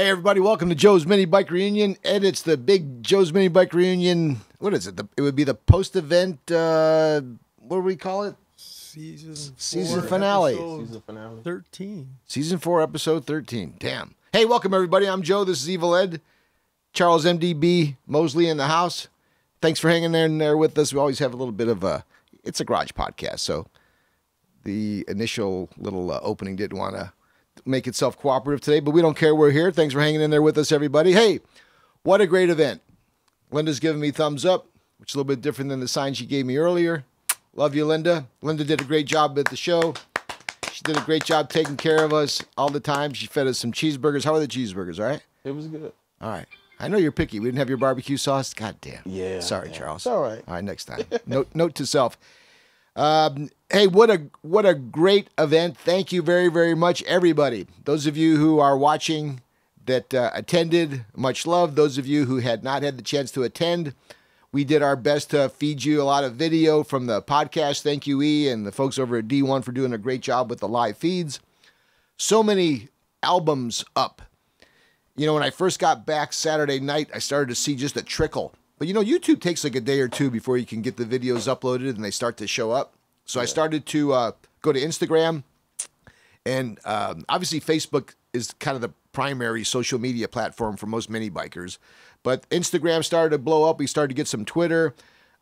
Hey, everybody, welcome to Joe's Minibike Reunion. Ed, it's the big Joe's Minibike Reunion. What is it? It would be the post-event, what do we call it? Season finale. Season finale. 13. Season 4, episode 13. Damn. Hey, welcome, everybody. I'm Joe. This is Evil Ed. Charles MDB Mosley in the house. Thanks for hanging in there with us. We always have a little bit of it's a garage podcast, so the initial little opening didn't want to make itself cooperative today, but we don't care. We're here. Thanks for hanging in there with us, everybody. Hey, what a great event. Linda's giving me thumbs up, which is a little bit different than the sign she gave me earlier. Love you, Linda. Linda did a great job at the show. She did a great job taking care of us all the time. She fed us some cheeseburgers. How are the cheeseburgers, all right? It was good. All right. I know you're picky. We didn't have your barbecue sauce. God damn. Yeah. Sorry, Charles. It's all right. All right, next time. Note to self. Hey, what a great event. Thank you very, very much, everybody. Those of you who are watching that attended, much love. Those of you who had not had the chance to attend, we did our best to feed you a lot of video from the podcast. Thank you, E, and the folks over at D1 for doing a great job with the live feeds. So many albums up. You know, when I first got back Saturday night, I started to see just a trickle. But, you know, YouTube takes like a day or two before you can get the videos uploaded and they start to show up. So I started to go to Instagram. And obviously Facebook is kind of the primary social media platform for most mini bikers. But Instagram started to blow up. We started to get some Twitter.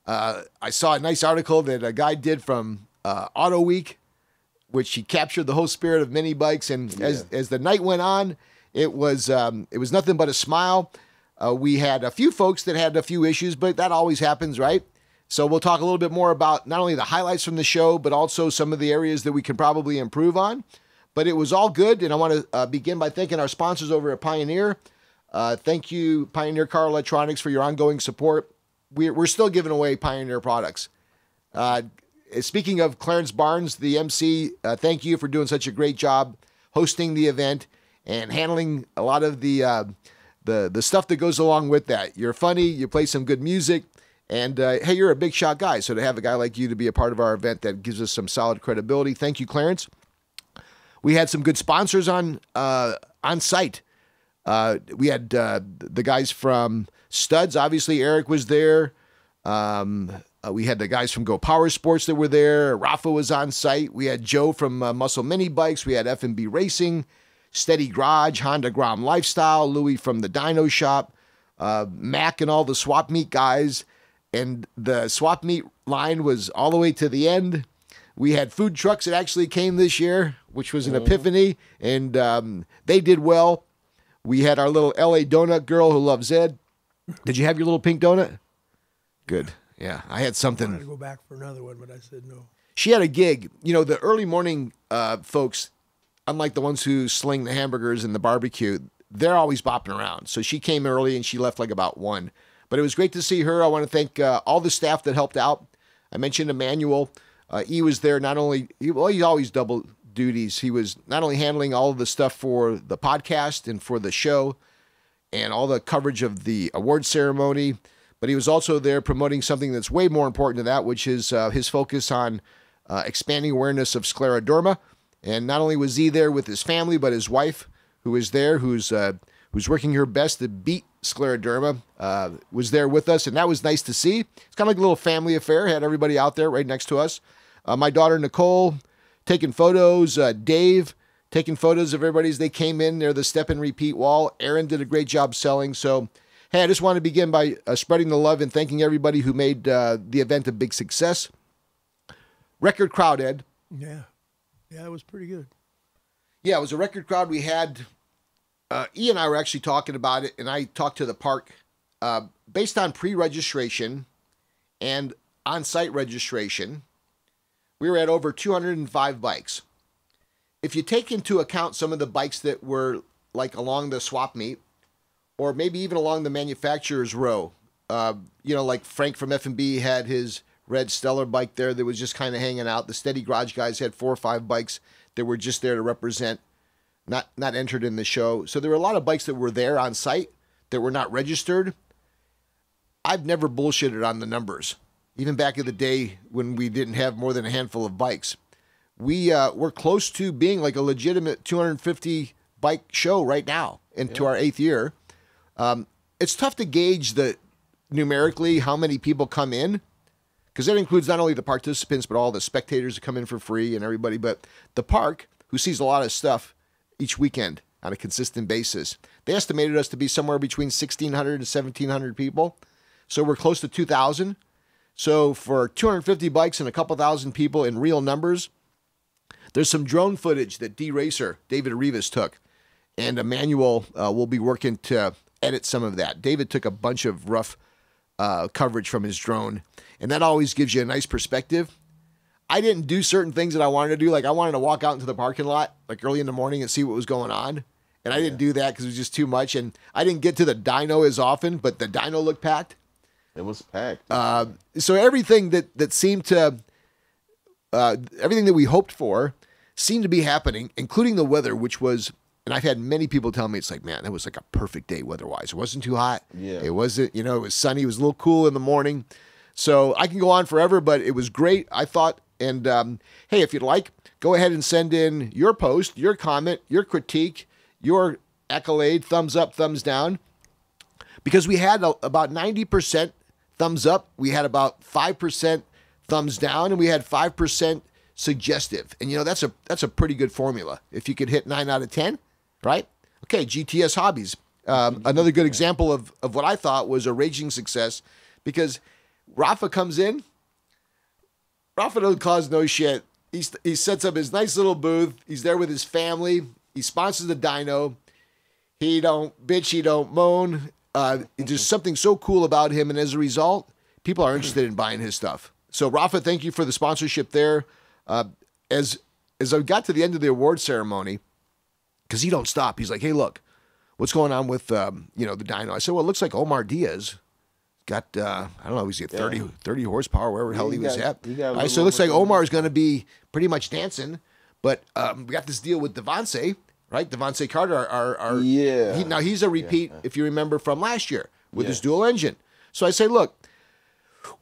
I saw a nice article that a guy did from Auto Week, which he captured the whole spirit of mini bikes. And as the night went on, it was nothing but a smile. We had a few folks that had a few issues, but that always happens, right? So we'll talk a little bit more about not only the highlights from the show, but also some of the areas that we can probably improve on. But it was all good, and I want to begin by thanking our sponsors over at Pioneer. Thank you, Pioneer Car Electronics, for your ongoing support. We're still giving away Pioneer products. Speaking of Clarence Barnes, the MC, thank you for doing such a great job hosting the event and handling a lot of the stuff that goes along with that. You're funny, you play some good music, and hey, you're a big shot guy. So to have a guy like you to be a part of our event, that gives us some solid credibility. Thank you, Clarence. We had some good sponsors on site. We had the guys from Studs. Obviously, Eric was there. We had the guys from Go Power Sports that were there. Rafa was on site. We had Joe from Muscle Mini Bikes. We had F&B Racing, Steady Garage, Honda Grom Lifestyle, Louis from the Dyno Shop, Mac and all the Swap Meet guys. And the Swap Meet line was all the way to the end. We had food trucks that actually came this year, which was an epiphany, and they did well. We had our little LA donut girl who loves Ed. Did you have your little pink donut? Good. Yeah, I had something. I wanted to go back for another one, but I said no. She had a gig. You know, the early morning folks, unlike the ones who sling the hamburgers and the barbecue, they're always bopping around. So she came early and she left like about 1. But it was great to see her. I want to thank all the staff that helped out. I mentioned Emmanuel. He was there not only, he always double duties. He was not only handling all of the stuff for the podcast and for the show and all the coverage of the award ceremony, but he was also there promoting something that's way more important than that, which is his focus on expanding awareness of scleroderma. And not only was he there with his family, but his wife, who is there, who's working her best to beat scleroderma, was there with us, and that was nice to see. It's kind of like a little family affair. Had everybody out there right next to us. My daughter Nikole taking photos. Dave taking photos of everybody as they came in. They're the step and repeat wall. Aaron did a great job selling. So, hey, I just want to begin by spreading the love and thanking everybody who made the event a big success. Record crowd, Ed. Yeah, it was pretty good. Yeah, it was a record crowd. We had, E and I were actually talking about it, and I talked to the park. Based on pre-registration and on-site registration, we were at over 205 bikes. If you take into account some of the bikes that were like along the swap meet, or maybe even along the manufacturer's row, you know, like Frank from F&B had his red Stellar bike there that was just kind of hanging out. The Steady Garage guys had 4 or 5 bikes that were just there to represent, not entered in the show. So there were a lot of bikes that were there on site that were not registered. I've never bullshitted on the numbers, even back in the day when we didn't have more than a handful of bikes. We're close to being like a legitimate 250 bike show right now. into our 8th year. It's tough to gauge numerically how many people come in, because that includes not only the participants, but all the spectators that come in for free and everybody. But the park, who sees a lot of stuff each weekend on a consistent basis, they estimated us to be somewhere between 1,600 and 1,700 people. So we're close to 2,000. So for 250 bikes and a couple thousand people in real numbers, there's some drone footage that D-Racer, David Rivas, took. And Emmanuel will be working to edit some of that. David took a bunch of rough coverage from his drone, and that always gives you a nice perspective. I didn't do certain things that I wanted to do. Like I wanted to walk out into the parking lot like early in the morning and see what was going on. And I didn't do that because it was just too much. And I didn't get to the dyno as often, but the dyno looked packed. It was packed. So everything that seemed to, everything that we hoped for seemed to be happening, including the weather, which was, and I've had many people tell me, it's like, man, that was like a perfect day weather-wise. It wasn't too hot. Yeah. It wasn't, it was sunny. It was a little cool in the morning. So I can go on forever, but it was great, I thought. And hey, if you'd like, go ahead and send in your post, your comment, your critique, your accolade, thumbs up, thumbs down. Because we had about 90% thumbs up, we had about 5% thumbs down, and we had 5% suggestive. And that's a pretty good formula. If you could hit 9 out of 10, right? Okay, GTS Hobbies. Another good example of what I thought was a raging success, because Rafa comes in. Rafa don't cause no shit. He sets up his nice little booth. He's there with his family. He sponsors the dyno. He don't bitch. He don't moan. There's something so cool about him, and as a result, people are interested in buying his stuff. So, Rafa, thank you for the sponsorship there. As I got to the end of the award ceremony, because he don't stop. He's like, hey, look, what's going on with the dyno? I said, well, it looks like Omar Diaz got, I don't know, he's got 30 horsepower, wherever the hell he was at. So it looks like Omar is going to be pretty much dancing, but we got this deal with Devonce, right? Devonce Carter, he's a repeat, if you remember, from last year with his dual engine. So I say, look,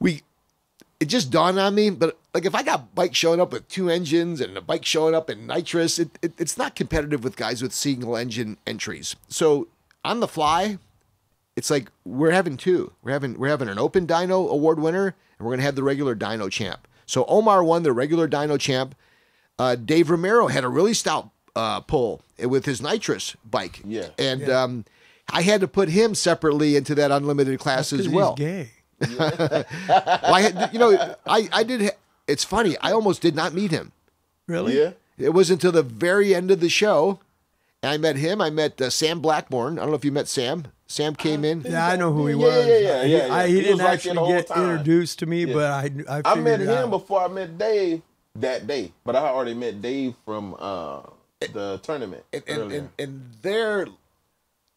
it just dawned on me, but like if I got bikes showing up with 2 engines and a bike showing up in nitrous, it's not competitive with guys with single engine entries. So on the fly, it's like we're having 2. We're having an open dyno award winner, and we're gonna have the regular dyno champ. So Omar won the regular dyno champ. Dave Romero had a really stout pull with his nitrous bike. Yeah. And I had to put him separately into that unlimited class as well. He's gay. Well, I did. It's funny. I almost did not meet him. Really? Yeah. It was until the very end of the show, and I met him. I met Sam Blackburn. I don't know if you met Sam. Sam came in. Yeah, I know who he was. Yeah. He didn't actually get introduced to me, but I met him before I met Dave that day. But I already met Dave from the tournament.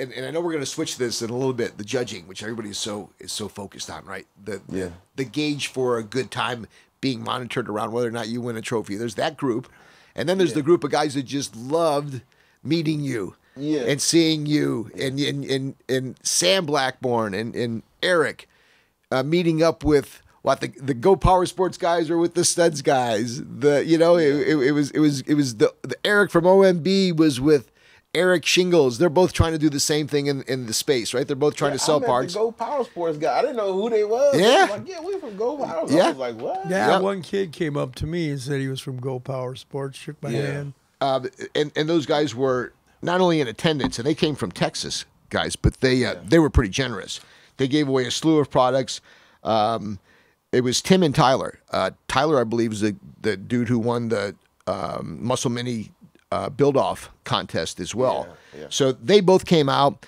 And I know we're going to switch this in a little bit, the judging, which everybody is so focused on, right? The gauge for a good time being monitored around whether or not you win a trophy. There's that group. And then there's the group of guys that just loved meeting you and seeing you, and Sam Blackburn and Eric meeting up with the Go Power Sports guys or with the Studs guys. It was the Eric from OMB was with Eric Shingles. They're both trying to do the same thing in the space, right? They're both trying to sell parts. The Go Power Sports guy. I didn't know who they was. Yeah. I was like, we from Go Power. Yeah. I was like, what? Yeah, one kid came up to me and said he was from Go Power Sports, shook my hand. And those guys were not only in attendance, and they came from Texas, guys, but they were pretty generous. They gave away a slew of products. It was Tim and Tyler. Tyler, I believe, is the dude who won the Muscle Mini build-off contest as well. Yeah. So they both came out.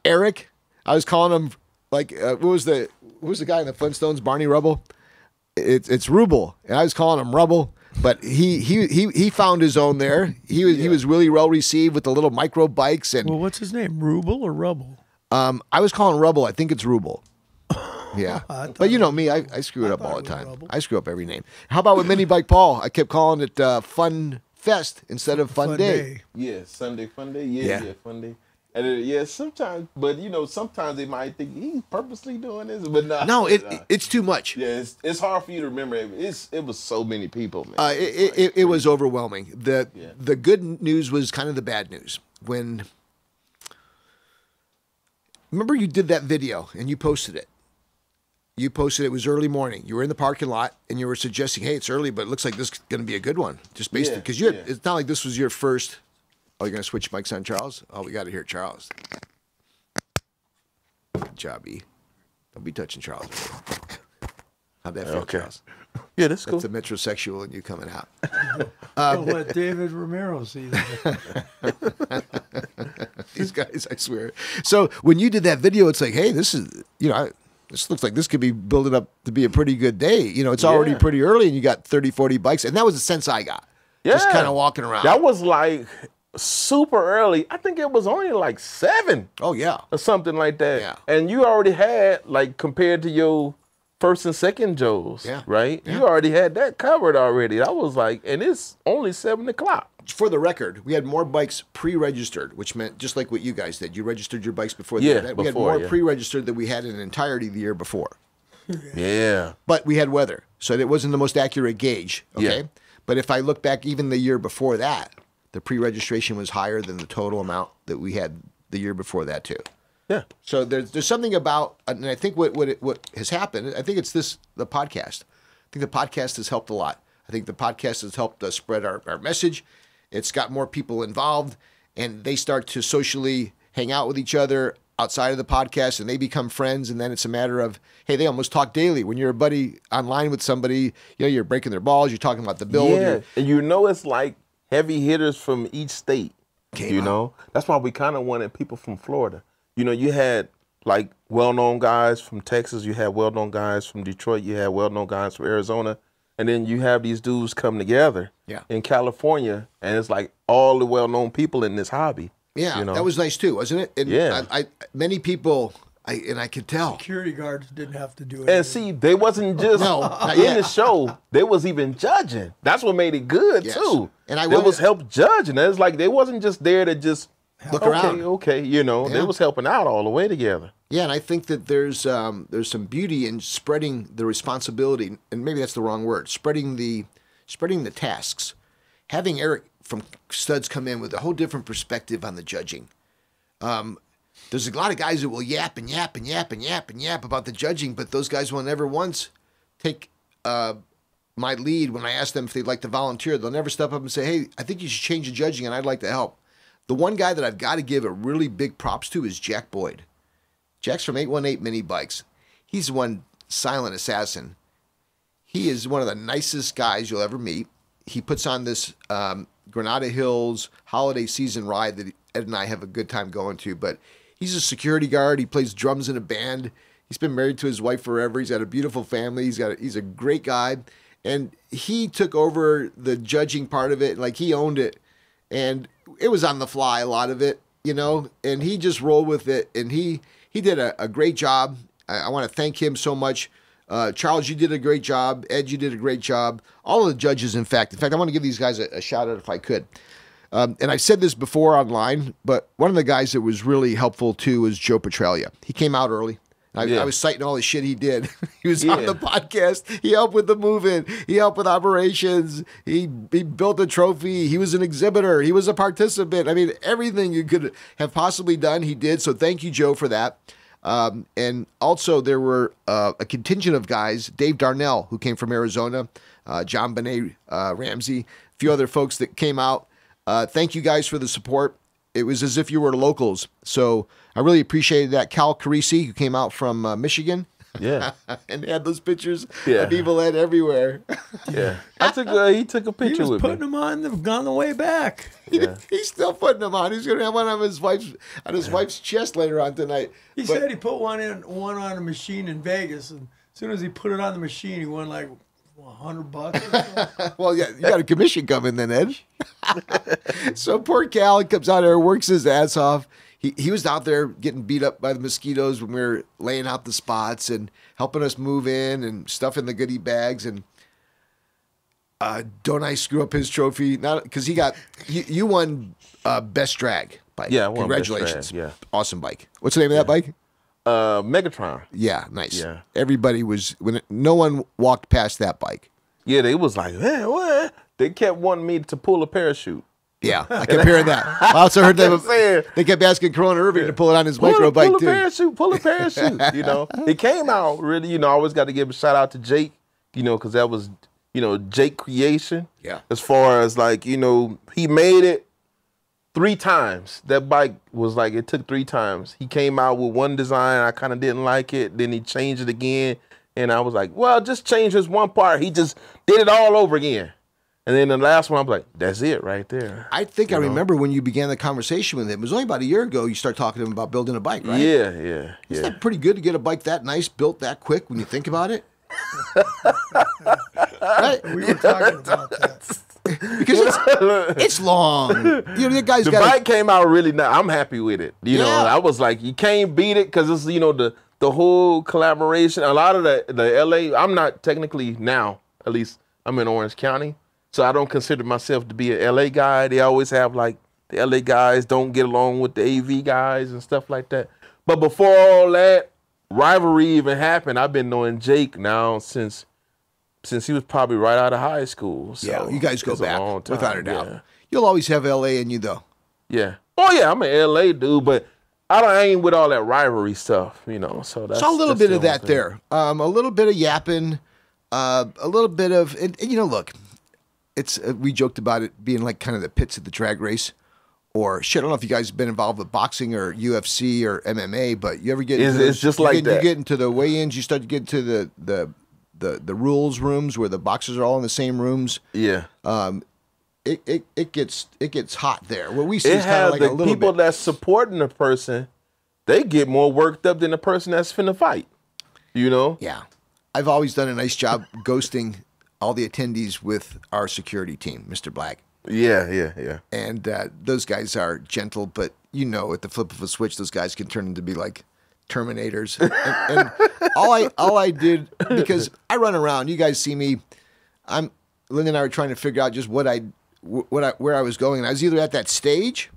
Eric, I was calling him like who was the guy in the Flintstones? Barney Rubble. It's Rubel, and I was calling him Rubble. But he found his own there. He was really well received with the little micro bikes and. Well, what's his name? Rubel or Rubble? I was calling Rubble. I think it's Rubel. Yeah, but you know me, I screw it up all the time. I screw up every name. How about with Minibike Paul? I kept calling it Fun Fest instead of Fun Day. Yeah, Sunday Fun Day. Yeah, Fun Day. And sometimes, but sometimes they might think he's purposely doing this, but no, it's too much. Yeah, it's hard for you to remember. It was so many people, man. It was overwhelming. The good news was kind of the bad news when remember you did that video and you posted it. You posted it was early morning. You were in the parking lot and you were suggesting, hey, it's early, but it looks like this is going to be a good one. Just basically, because it's not like this was your first. Oh, you're going to switch mics on Charles? Oh, we got to hear Charles. Good job, E. Don't be touching Charles. How'd that feel, Charles? Yeah, that's cool. That's the metrosexual in you coming out. Don't let David Romero see that. These guys, I swear. So when you did that video, it's like, hey, this is, this looks like this could be building up to be a pretty good day. It's already pretty early and you got 30, 40 bikes. And that was the sense I got. Yeah. Just kind of walking around. That was like super early. I think it was only like 7. Oh, yeah. Or something like that. Yeah. And you already had, like, compared to your first and second Joes, right? Yeah. You already had that covered already. I was like, and it's only 7 o'clock. For the record, we had more bikes pre-registered, which meant just like what you guys did. You registered your bikes before the event. We had more pre-registered than we had in entirety the year before. Yeah. But we had weather, so it wasn't the most accurate gauge, okay? Yeah. But if I look back even the year before that, the pre-registration was higher than the total amount that we had the year before that too. Yeah. So there's something about, and I think what has happened, I think it's the podcast. I think the podcast has helped a lot. I think the podcast has helped us spread our message. It's got more people involved, and they start to socially hang out with each other outside of the podcast, and they become friends, and then it's a matter of, hey, they almost talk daily. When you're a buddy online with somebody, you're breaking their balls, you're talking about the build. Yeah, and it's like heavy hitters from each state, That's why we kind of wanted people from Florida. You had, like, well-known guys from Texas, you had well-known guys from Detroit, you had well-known guys from Arizona, and then you have these dudes come together in California, and it's like all the well-known people in this hobby. Yeah, that was nice too, wasn't it? And I many people, I could tell. Security guards didn't have to do it. And see, they wasn't just in the show. They was even judging. That's what made it good too. And they was help judging. It's like they wasn't just there to just look around. Okay, they was helping out all the way together. Yeah, and I think that there's some beauty in spreading the responsibility, and maybe that's the wrong word. Spreading the tasks. Having Eric from Studs come in with a whole different perspective on the judging. There's a lot of guys that will yap and yap and yap and yap and yap about the judging, but those guys will never once take my lead when I ask them if they'd like to volunteer. They'll never step up and say, hey, I think you should change the judging and I'd like to help. The one guy that I've got to give a really big props to is Jack Boyd. Jack's from 818 Minibikes. He's one silent assassin. He is one of the nicest guys you'll ever meet. He puts on this Granada Hills holiday season ride that Ed and I have a good time going to, but he's a security guard. He plays drums in a band. He's been married to his wife forever. He's got a beautiful family. He's a great guy. And he took over the judging part of it. Like, he owned it. And it was on the fly, a lot of it, and he just rolled with it. And he did a great job. I want to thank him so much. Charles, you did a great job. Ed, you did a great job. All of the judges, in fact, I want to give these guys a shout out if I could. And I've said this before online, but one of the guys that was really helpful too was Joe Petralia. He came out early. I was citing all the shit he did. He was on the podcast. He helped with the move-in. He helped with operations. He built a trophy. He was an exhibitor. He was a participant. I mean, everything you could have possibly done, he did. So thank you, Joe, for that. And also there were a contingent of guys, Dave Darnell, who came from Arizona, John Benet Ramsey, a few other folks that came out. Thank you guys for the support. It was as if you were locals. So I really appreciated that. Cal Carisi, who came out from Michigan. Yeah. And had those pictures of Evil Ed everywhere. Yeah. He took a picture with me. He was putting them on the way back. Yeah. He's still putting them on. He's going to have one on his wife's chest later on tonight. He said he put one on a machine in Vegas, and as soon as he put it on the machine, he won like $100. Well, yeah, you got a commission coming then, Ed. So poor Cal comes out there, works his ass off. He was out there getting beat up by the mosquitoes when we were laying out the spots and helping us move in and stuffing the goodie bags. And don't I screw up his trophy? Not because you won best drag bike. Yeah, I won congratulations. Best drag, yeah, awesome bike. What's the name of that bike? Megatron. Yeah, nice. Yeah, everybody was no one walked past that bike. Yeah, they was like, man, what? They kept wanting me to pull a parachute. Yeah, I kept hearing that. I also heard them. saying. They kept asking Corona Irving to pull it on his micro bike pull a too. parachute, pull a parachute. You know, it came out really. You know, I always got to give a shout out to Jake. You know, because that was, you know, Jake creation. Yeah. As far as like, you know, he made it 3 times. That bike was like, it took 3 times. He came out with one design. I kind of didn't like it. Then he changed it again. And I was like, well, just change this one part. He just did it all over again. And then the last one, I'm like, that's it right there. I think I remember when you began the conversation with him. It was only about a year ago you started talking to him about building a bike, right? Yeah. Isn't that pretty good to get a bike that nice, built that quick when you think about it? Right? We were talking about that. Because it's long. You know, the guy's The got bike came out really nice. I'm happy with it. You know, Yeah. I was like, you can't beat it because it's, you know, the whole collaboration. A lot of the LA, I'm not technically now, at least I'm in Orange County. So I don't consider myself to be an LA guy. They always have like the LA guys don't get along with the AV guys and stuff like that. But before all that rivalry even happened, I've been knowing Jake now since he was probably right out of high school. So yeah, you guys go it's a back long time, without a doubt. yeah. You'll always have LA in you, though. Yeah. Oh yeah, I'm an LA dude, but I ain't with all that rivalry stuff, you know. So that's So a little that's bit the of that only thing. there. A little bit of yapping, a little bit of, and you know, look, it's we joked about it being like kind of the pits of the drag race, or shit. I don't know if you guys have been involved with boxing or UFC or MMA, but you ever get It's just like that. You get into the weigh-ins, you start to get into the rules rooms where the boxers are all in the same rooms. Yeah. It gets hot there. What we see It is kind has of like the a little people bit. that's supporting the person, they get more worked up than the person that's finna fight. You know? Yeah, I've always done a nice job ghosting all the attendees with our security team, Mr. Black. Yeah. And those guys are gentle, but you know, at the flip of a switch, those guys can turn into be like Terminators. and all I did, because I run around, you guys see me. Linda and I were trying to figure out just where I was going. And I was either at that stage,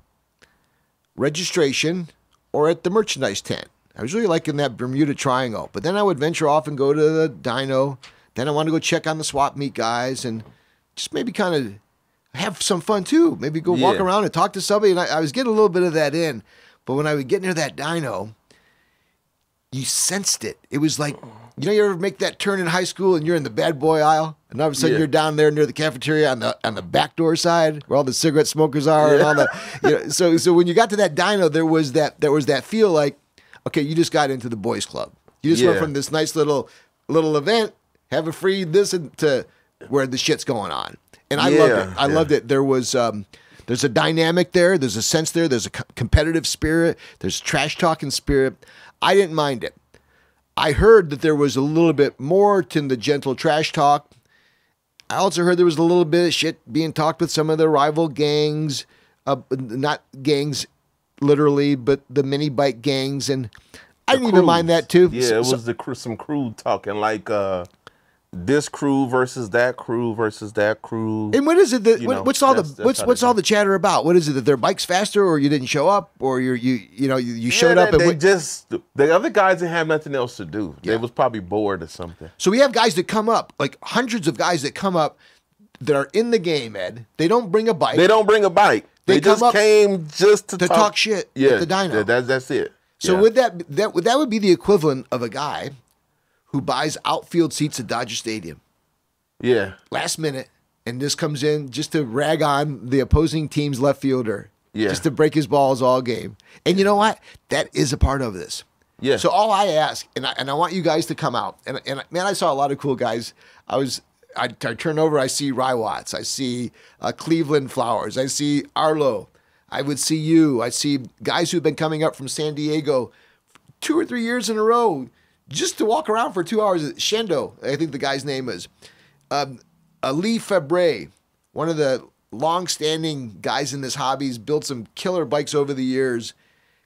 registration, or at the merchandise tent. I was really liking that Bermuda Triangle, but then I would venture off and go to the dyno. Then I wanted to go check on the swap meet guys and just maybe kind of have some fun too. Maybe go walk around and talk to somebody. And I was getting a little bit of that in. But when I would get near that dyno, you sensed it. It was like, you know, you ever make that turn in high school and you're in the bad boy aisle, and all of a sudden you're down there near the cafeteria on the back door side where all the cigarette smokers are and all the. You know, so when you got to that dyno, there was that feel like, okay, you just got into the boys club. You just went from this nice little event, have a free this and to where the shit's going on. And I loved it. I loved it. There was there's a dynamic there. There's a sense there. There's a competitive spirit. There's trash talking spirit. I didn't mind it. I heard that there was a little bit more to the gentle trash talk. I also heard there was a little bit of shit being talked with some of the rival gangs, not gangs literally, but the mini bike gangs, and I didn't even mind that too. Yeah, it was some crew talking like this crew versus that crew versus that crew. And what is it that You know, what's all that's what's all the chatter about? What is it that their bike's faster, or you didn't show up, or you showed up and the other guys didn't have nothing else to do. They was probably bored or something. So we have guys that come up, like hundreds of guys that come up that are in the game, Ed. They don't bring a bike. They don't bring a bike. They come just up came just to talk shit at the dyno. That's it. So Yeah. would that would be the equivalent of a guy who buys outfield seats at Dodger Stadium Yeah. last minute and just comes in just to rag on the opposing team's left fielder, just to break his balls all game. And you know what? That is a part of this. Yeah. So all I ask, and I want you guys to come out, and man, I saw a lot of cool guys. I turn over, I see Rowlett, I see Cleveland Flowers, I see Arlo, I would see you, I see guys who've been coming up from San Diego 2 or 3 years in a row just to walk around for 2 hours. Shendo, I think the guy's name is. Ali Fabre, one of the long-standing guys in this hobby, he's built some killer bikes over the years,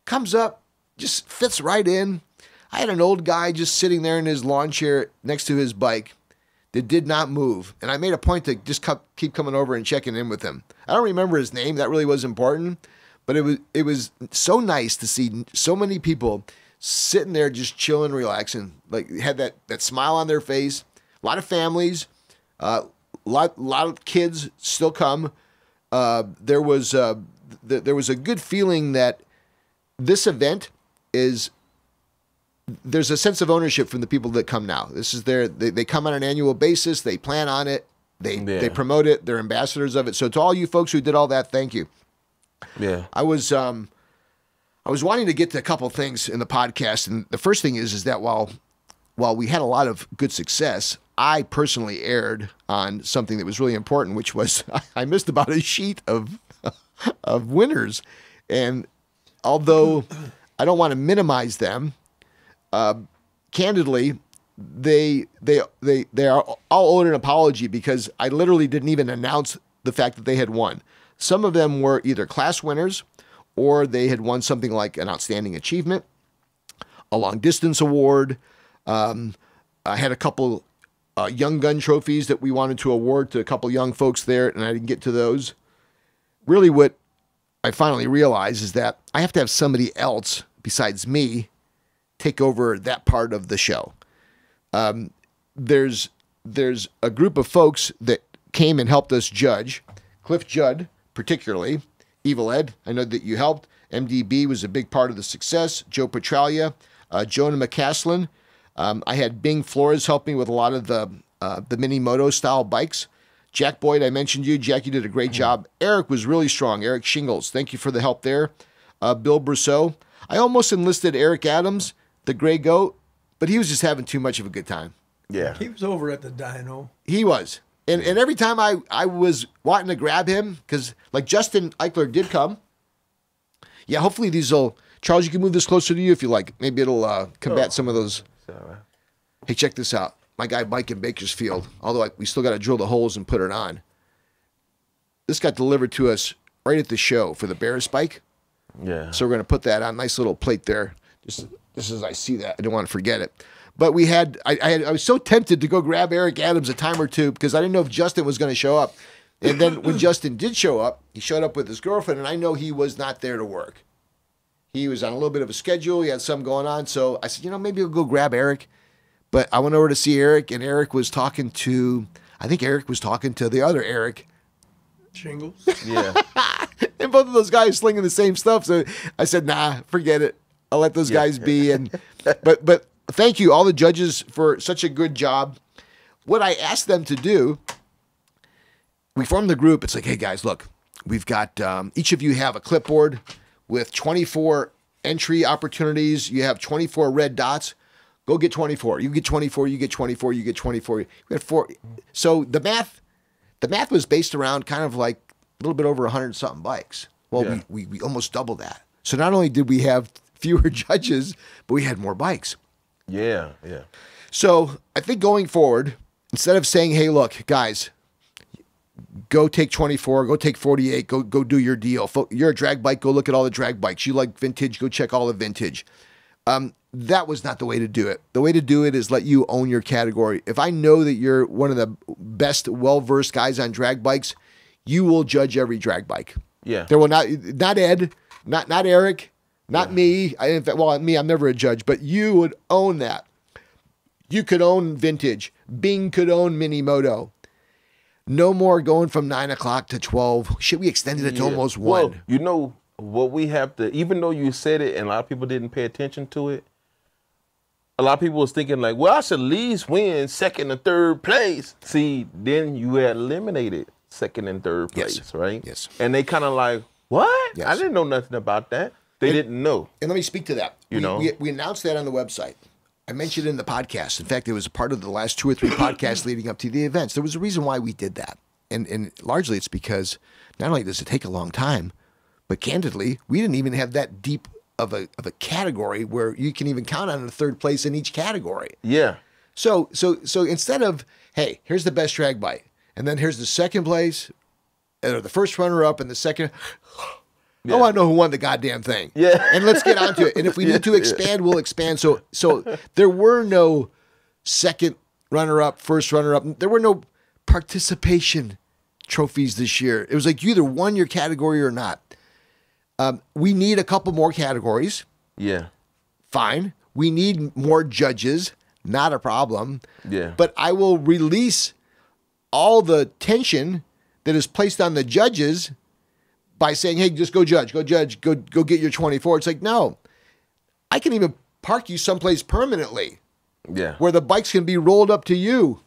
comes up, just fits right in. I had an old guy just sitting there in his lawn chair next to his bike that did not move. And I made a point to just keep coming over and checking in with him. I don't remember his name. That really was important. But it was so nice to see so many people sitting there just chilling, relaxing, like had that smile on their face. A lot of families, a lot of kids still come. there was a good feeling that this event there's a sense of ownership from the people that come now. This is they come on an annual basis. They plan on it. They promote it. They're ambassadors of it. So to all you folks who did all that, thank you. Yeah. I was wanting to get to a couple things in the podcast, and the first thing is that while we had a lot of good success, I personally erred on something that was really important, which was I missed about a sheet of winners, and although I don't want to minimize them, candidly, they are all owed an apology because I literally didn't even announce the fact that they had won. Some of them were either class winners or they had won something like an outstanding achievement, a long distance award. I had a couple young gun trophies that we wanted to award to a couple young folks there, and I didn't get to those. Really what I finally realized is that I have to have somebody else besides me take over that part of the show. There's a group of folks that came and helped us judge. Cliff Judd, particularly. Evil Ed, I know that you helped. MDB was a big part of the success. Joe Petralia, Jonah McCaslin. I had Bing Flores help me with a lot of the mini moto style bikes. Jack Boyd, I mentioned you. Jack, you did a great job. Eric was really strong. Eric Shingles, thank you for the help there. Bill Brousseau. I almost enlisted Eric Adams, the Gray Goat, but he was just having too much of a good time. Yeah. He was over at the dyno. He was. And every time I was wanting to grab him, because like Justin Eichler did come. Yeah, hopefully these will... Charles, you can move this closer to you if you like. Maybe it'll combat some of those. Hey, check this out. My guy Mike in Bakersfield, although we still got to drill the holes and put it on. This got delivered to us right at the show for the Barris bike. Yeah. So we're going to put that on. Nice little plate there. Just as I see that. I don't want to forget it. But we had, I was so tempted to go grab Eric Adams a time or two because I didn't know if Justin was going to show up. And then when Justin did show up, he showed up with his girlfriend, and I know he was not there to work. He was on a little bit of a schedule. He had something going on. So I said, maybe I'll go grab Eric. But I went over to see Eric, and Eric was talking to, I think Eric was talking to the other Eric. Shingles. Yeah. And both of those guys slinging the same stuff. So I said, nah, forget it. I'll let those guys be. And but thank you, all the judges, for such a good job. What I asked them to do, we formed the group. It's like, hey, guys, look, we've got, each of you have a clipboard with 24 entry opportunities. You have 24 red dots. Go get 24. You get 24, you get 24, you get 24. We had 4. So the math was based around kind of like a little bit over 100-something bikes. Well, we almost doubled that. So not only did we have fewer judges, but we had more bikes. Yeah, yeah. So I think going forward, instead of saying, hey, look, guys, go take 24, go take 48, go do your deal. You're a drag bike, go look at all the drag bikes. You like vintage, go check all the vintage. That was not the way to do it. The way to do it is let you own your category. If I know that you're one of the best, well-versed guys on drag bikes, you will judge every drag bike. Yeah. There will not Ed, not Eric, not me. In fact, me, I'm never a judge, but you would own that. You could own vintage. Bing could own mini moto. No more going from 9 o'clock to 12. Shit, we extended it to almost 1. Well, you know what we have to, even though you said it and a lot of people didn't pay attention to it, a lot of people was thinking like, well, I should at least win second and third place. See, then you had eliminated second and third place, right? Yes. And they kind of like, what? Yes. I didn't know nothing about that. They didn't know. And let me speak to that. We announced that on the website. I mentioned it in the podcast. In fact, it was a part of the last 2 or 3 podcasts leading up to the events. There was a reason why we did that. And largely it's because not only does it take a long time, but candidly, we didn't even have that deep of a category where you can even count on a third place in each category. Yeah. So instead of, hey, here's the best drag bike, and then here's the second place, or the first runner-up and the second, I want to know who won the goddamn thing. Yeah. And let's get onto it. And if we need to expand, we'll expand. So there were no second runner-up, first runner-up. There were no participation trophies this year. It was like you either won your category or not. We need a couple more categories. Yeah. Fine. We need more judges. Not a problem. Yeah. But I will release all the tension that is placed on the judges by saying, hey, just go judge, go get your 24. It's like, no, I can even park you someplace permanently. Yeah. Where the bikes can be rolled up to you.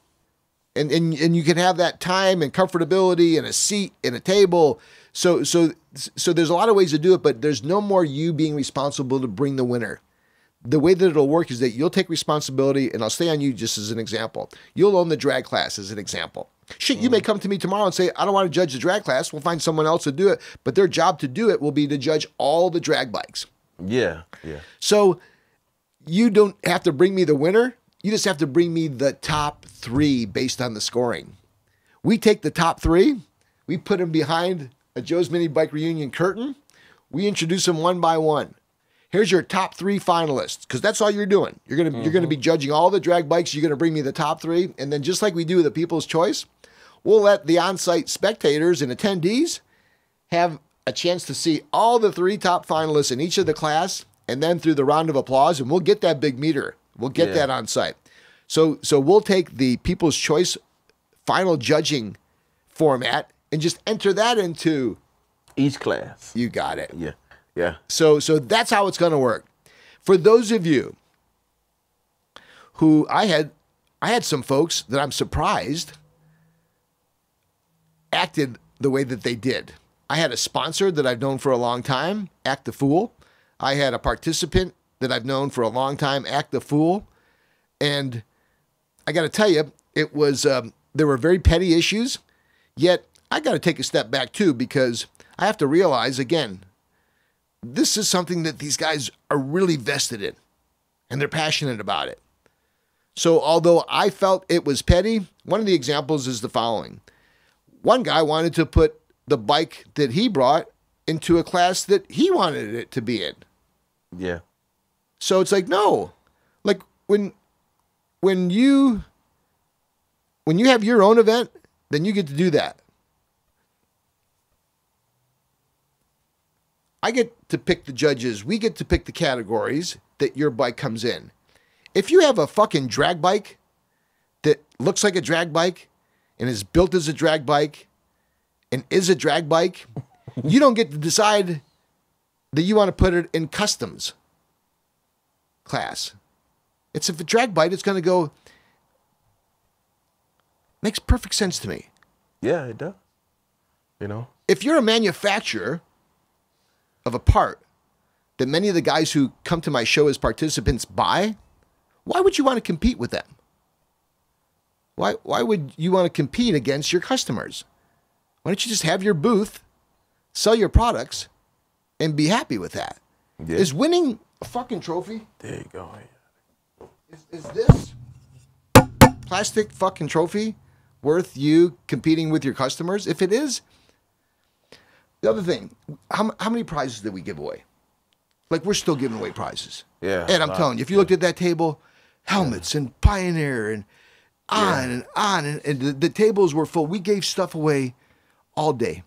And you can have that time and comfortability and a seat and a table. So there's a lot of ways to do it, but there's no more you being responsible to bring the winner. The way that it'll work is that you'll take responsibility, and I'll stay on you just as an example. You'll own the drag class as an example. Shit, you may come to me tomorrow and say, I don't want to judge the drag class. We'll find someone else to do it. But their job to do it will be to judge all the drag bikes. Yeah. So you don't have to bring me the winner. You just have to bring me the top 3 based on the scoring. We take the top 3, we put them behind a Joe's Minibike Reunion curtain. We introduce them one by one. Here's your top 3 finalists, because that's all you're doing. You're gonna be judging all the drag bikes. You're gonna bring me the top 3, and then just like we do with the People's Choice, we'll let the on-site spectators and attendees have a chance to see all the 3 top finalists in each of the class, and then through the round of applause, and we'll get that big meter. We'll get that on site. So we'll take the People's Choice final judging format and just enter that into each class. You got it. Yeah. So that's how it's going to work. For those of you who I had some folks that I'm surprised acted the way that they did. I had a sponsor that I've known for a long time act the fool. I had a participant that I've known for a long time act the fool. And I got to tell you, it was there were very petty issues, yet I got to take a step back too, because I have to realize, again, this is something that these guys are really vested in, and they're passionate about it. So although I felt it was petty, one of the examples is the following. One guy wanted to put the bike that he brought into a class that he wanted it to be in. Yeah. So it's like, no. Like when you have your own event, then you get to do that. I get to pick the judges. We get to pick the categories that your bike comes in. If you have a fucking drag bike that looks like a drag bike and is built as a drag bike and is a drag bike, you don't get to decide that you want to put it in customs class. It's if a drag bike, it's going to go. Makes perfect sense to me. Yeah, it does. You know, if you're a manufacturer of a part that many of the guys who come to my show as participants buy, why would you want to compete with them? Why would you want to compete against your customers? Why don't you just have your booth, sell your products, and be happy with that? Yeah. Is winning a fucking trophy? There you go. Is this plastic fucking trophy worth you competing with your customers? If it is, the other thing, how many prizes did we give away? Like, we're still giving away prizes. Yeah. And I'm telling you, if you looked at that table, helmets and Pioneer and on and on, and the tables were full. We gave stuff away all day.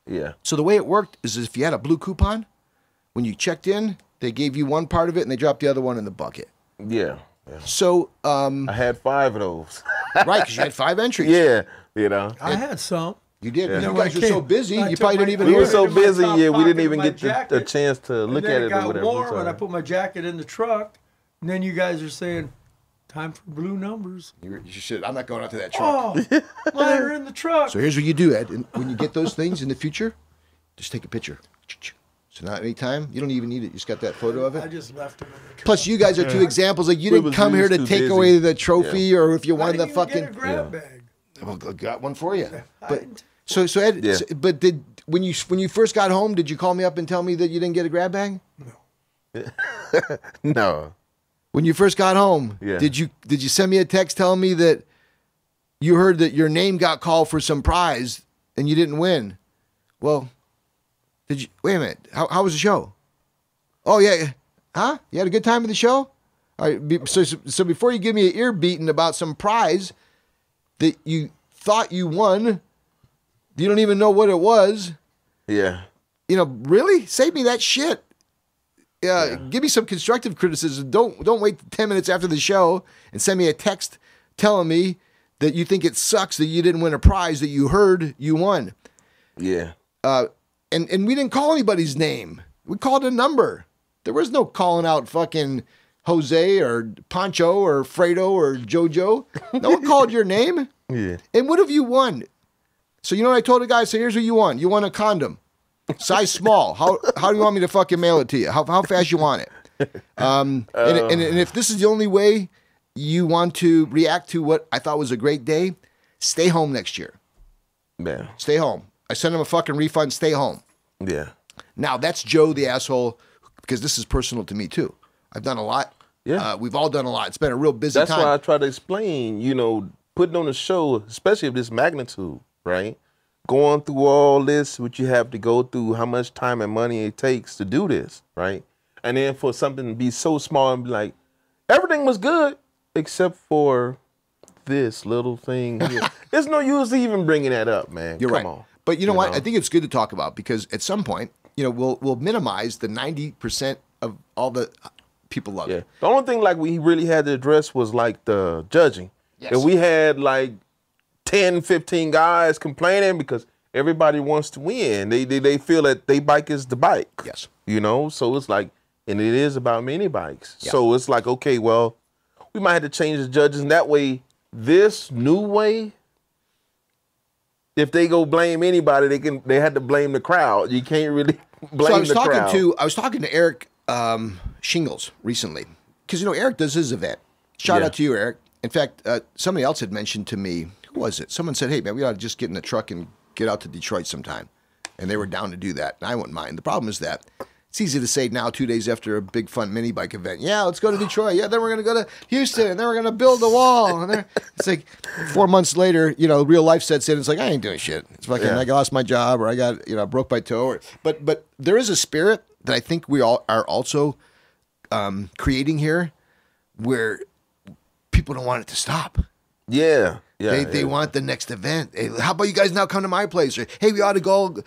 Yeah. So the way it worked is if you had a blue coupon, when you checked in, they gave you one part of it and they dropped the other one in the bucket. Yeah. So I had 5 of those. Right, because you had 5 entries. Yeah, you know. I had some. You did. Yeah. You guys were so busy, you probably didn't even We hear were it. so busy, we didn't even get jacket, the chance to look at it or whatever. And then it got warm, and I put my jacket in the truck, and then you guys are saying, time for blue numbers. You should. I'm not going out to that truck. Oh, mine are in the truck. So here's what you do, Ed. And when you get those things in the future, just take a picture. So not any time. You don't even need it. You just got that photo of it. I just left them in the truck. Plus, you guys are 2 examples. Like, you didn't come here to take away the trophy, or if you wanted the fucking. Get a grab bag. Well, I got one for you. But so Ed. Yeah. But when you first got home, did you call me up and tell me that you didn't get a grab bag? No. No. When you first got home, did you send me a text telling me that you heard that your name got called for some prize and you didn't win? Well, did you? Wait a minute. How was the show? Oh yeah, huh? You had a good time at the show? All right. So before you give me an ear beating about some prize that you thought you won, you don't even know what it was. Yeah. You know, really? Save me that shit. Give me some constructive criticism. Don't wait 10 minutes after the show and send me a text telling me that you think it sucks that you didn't win a prize that you heard you won. Yeah. And we didn't call anybody's name. We called a number. There was no calling out fucking Jose or Pancho or Fredo or Jojo. No one called your name. Yeah. And what have you won? So you know what I told the guy? So here's what you won. You won a condom. Size small. How do you want me to fucking mail it to you? How fast you want it? And if this is the only way you want to react to what I thought was a great day, stay home next year. Yeah. Stay home. I sent him a fucking refund. Stay home. Yeah. Now, that's Joe the asshole, because this is personal to me, too. I've done a lot. Yeah. We've all done a lot. It's been a real busy time. That's why I try to explain, putting on a show, especially of this magnitude, right? Going through all this, what you have to go through, how much time and money it takes to do this, right? And then for something to be so small and be like, everything was good except for this little thing here. There's no use even bringing that up, man. You're Come right. on. But you know what? I think it's good to talk about, because at some point, we'll minimize the 90% of all the people love it. The only thing like we really had to address was like the judging. Yes. And we had like 10, 15 guys complaining because everybody wants to win. They feel that their bike is the bike. Yes. So it's like, and it is about mini bikes. Yeah. So it's like, okay, well, we might have to change the judges, and that way, this new way, if they go blame anybody, they had to blame the crowd. You can't really blame the crowd. I was talking to Eric Shingles recently, because Eric does his event. Shout out to you, Eric. In fact, somebody else had mentioned to me, who was it? Someone said, hey, man, we ought to just get in the truck and get out to Detroit sometime. And they were down to do that. And I wouldn't mind. The problem is that it's easy to say now, 2 days after a big fun mini bike event, yeah, let's go to Detroit. Yeah, then we're going to go to Houston. And then we're going to build a wall. And it's like 4 months later, real life sets in. It's like, I ain't doing shit. It's fucking, I lost my job, or I got, broke my toe. But there is a spirit that I think we all are also creating here, where people don't want it to stop. Yeah. They want the next event. Hey, how about you guys now come to my place? Or, hey, we ought to go.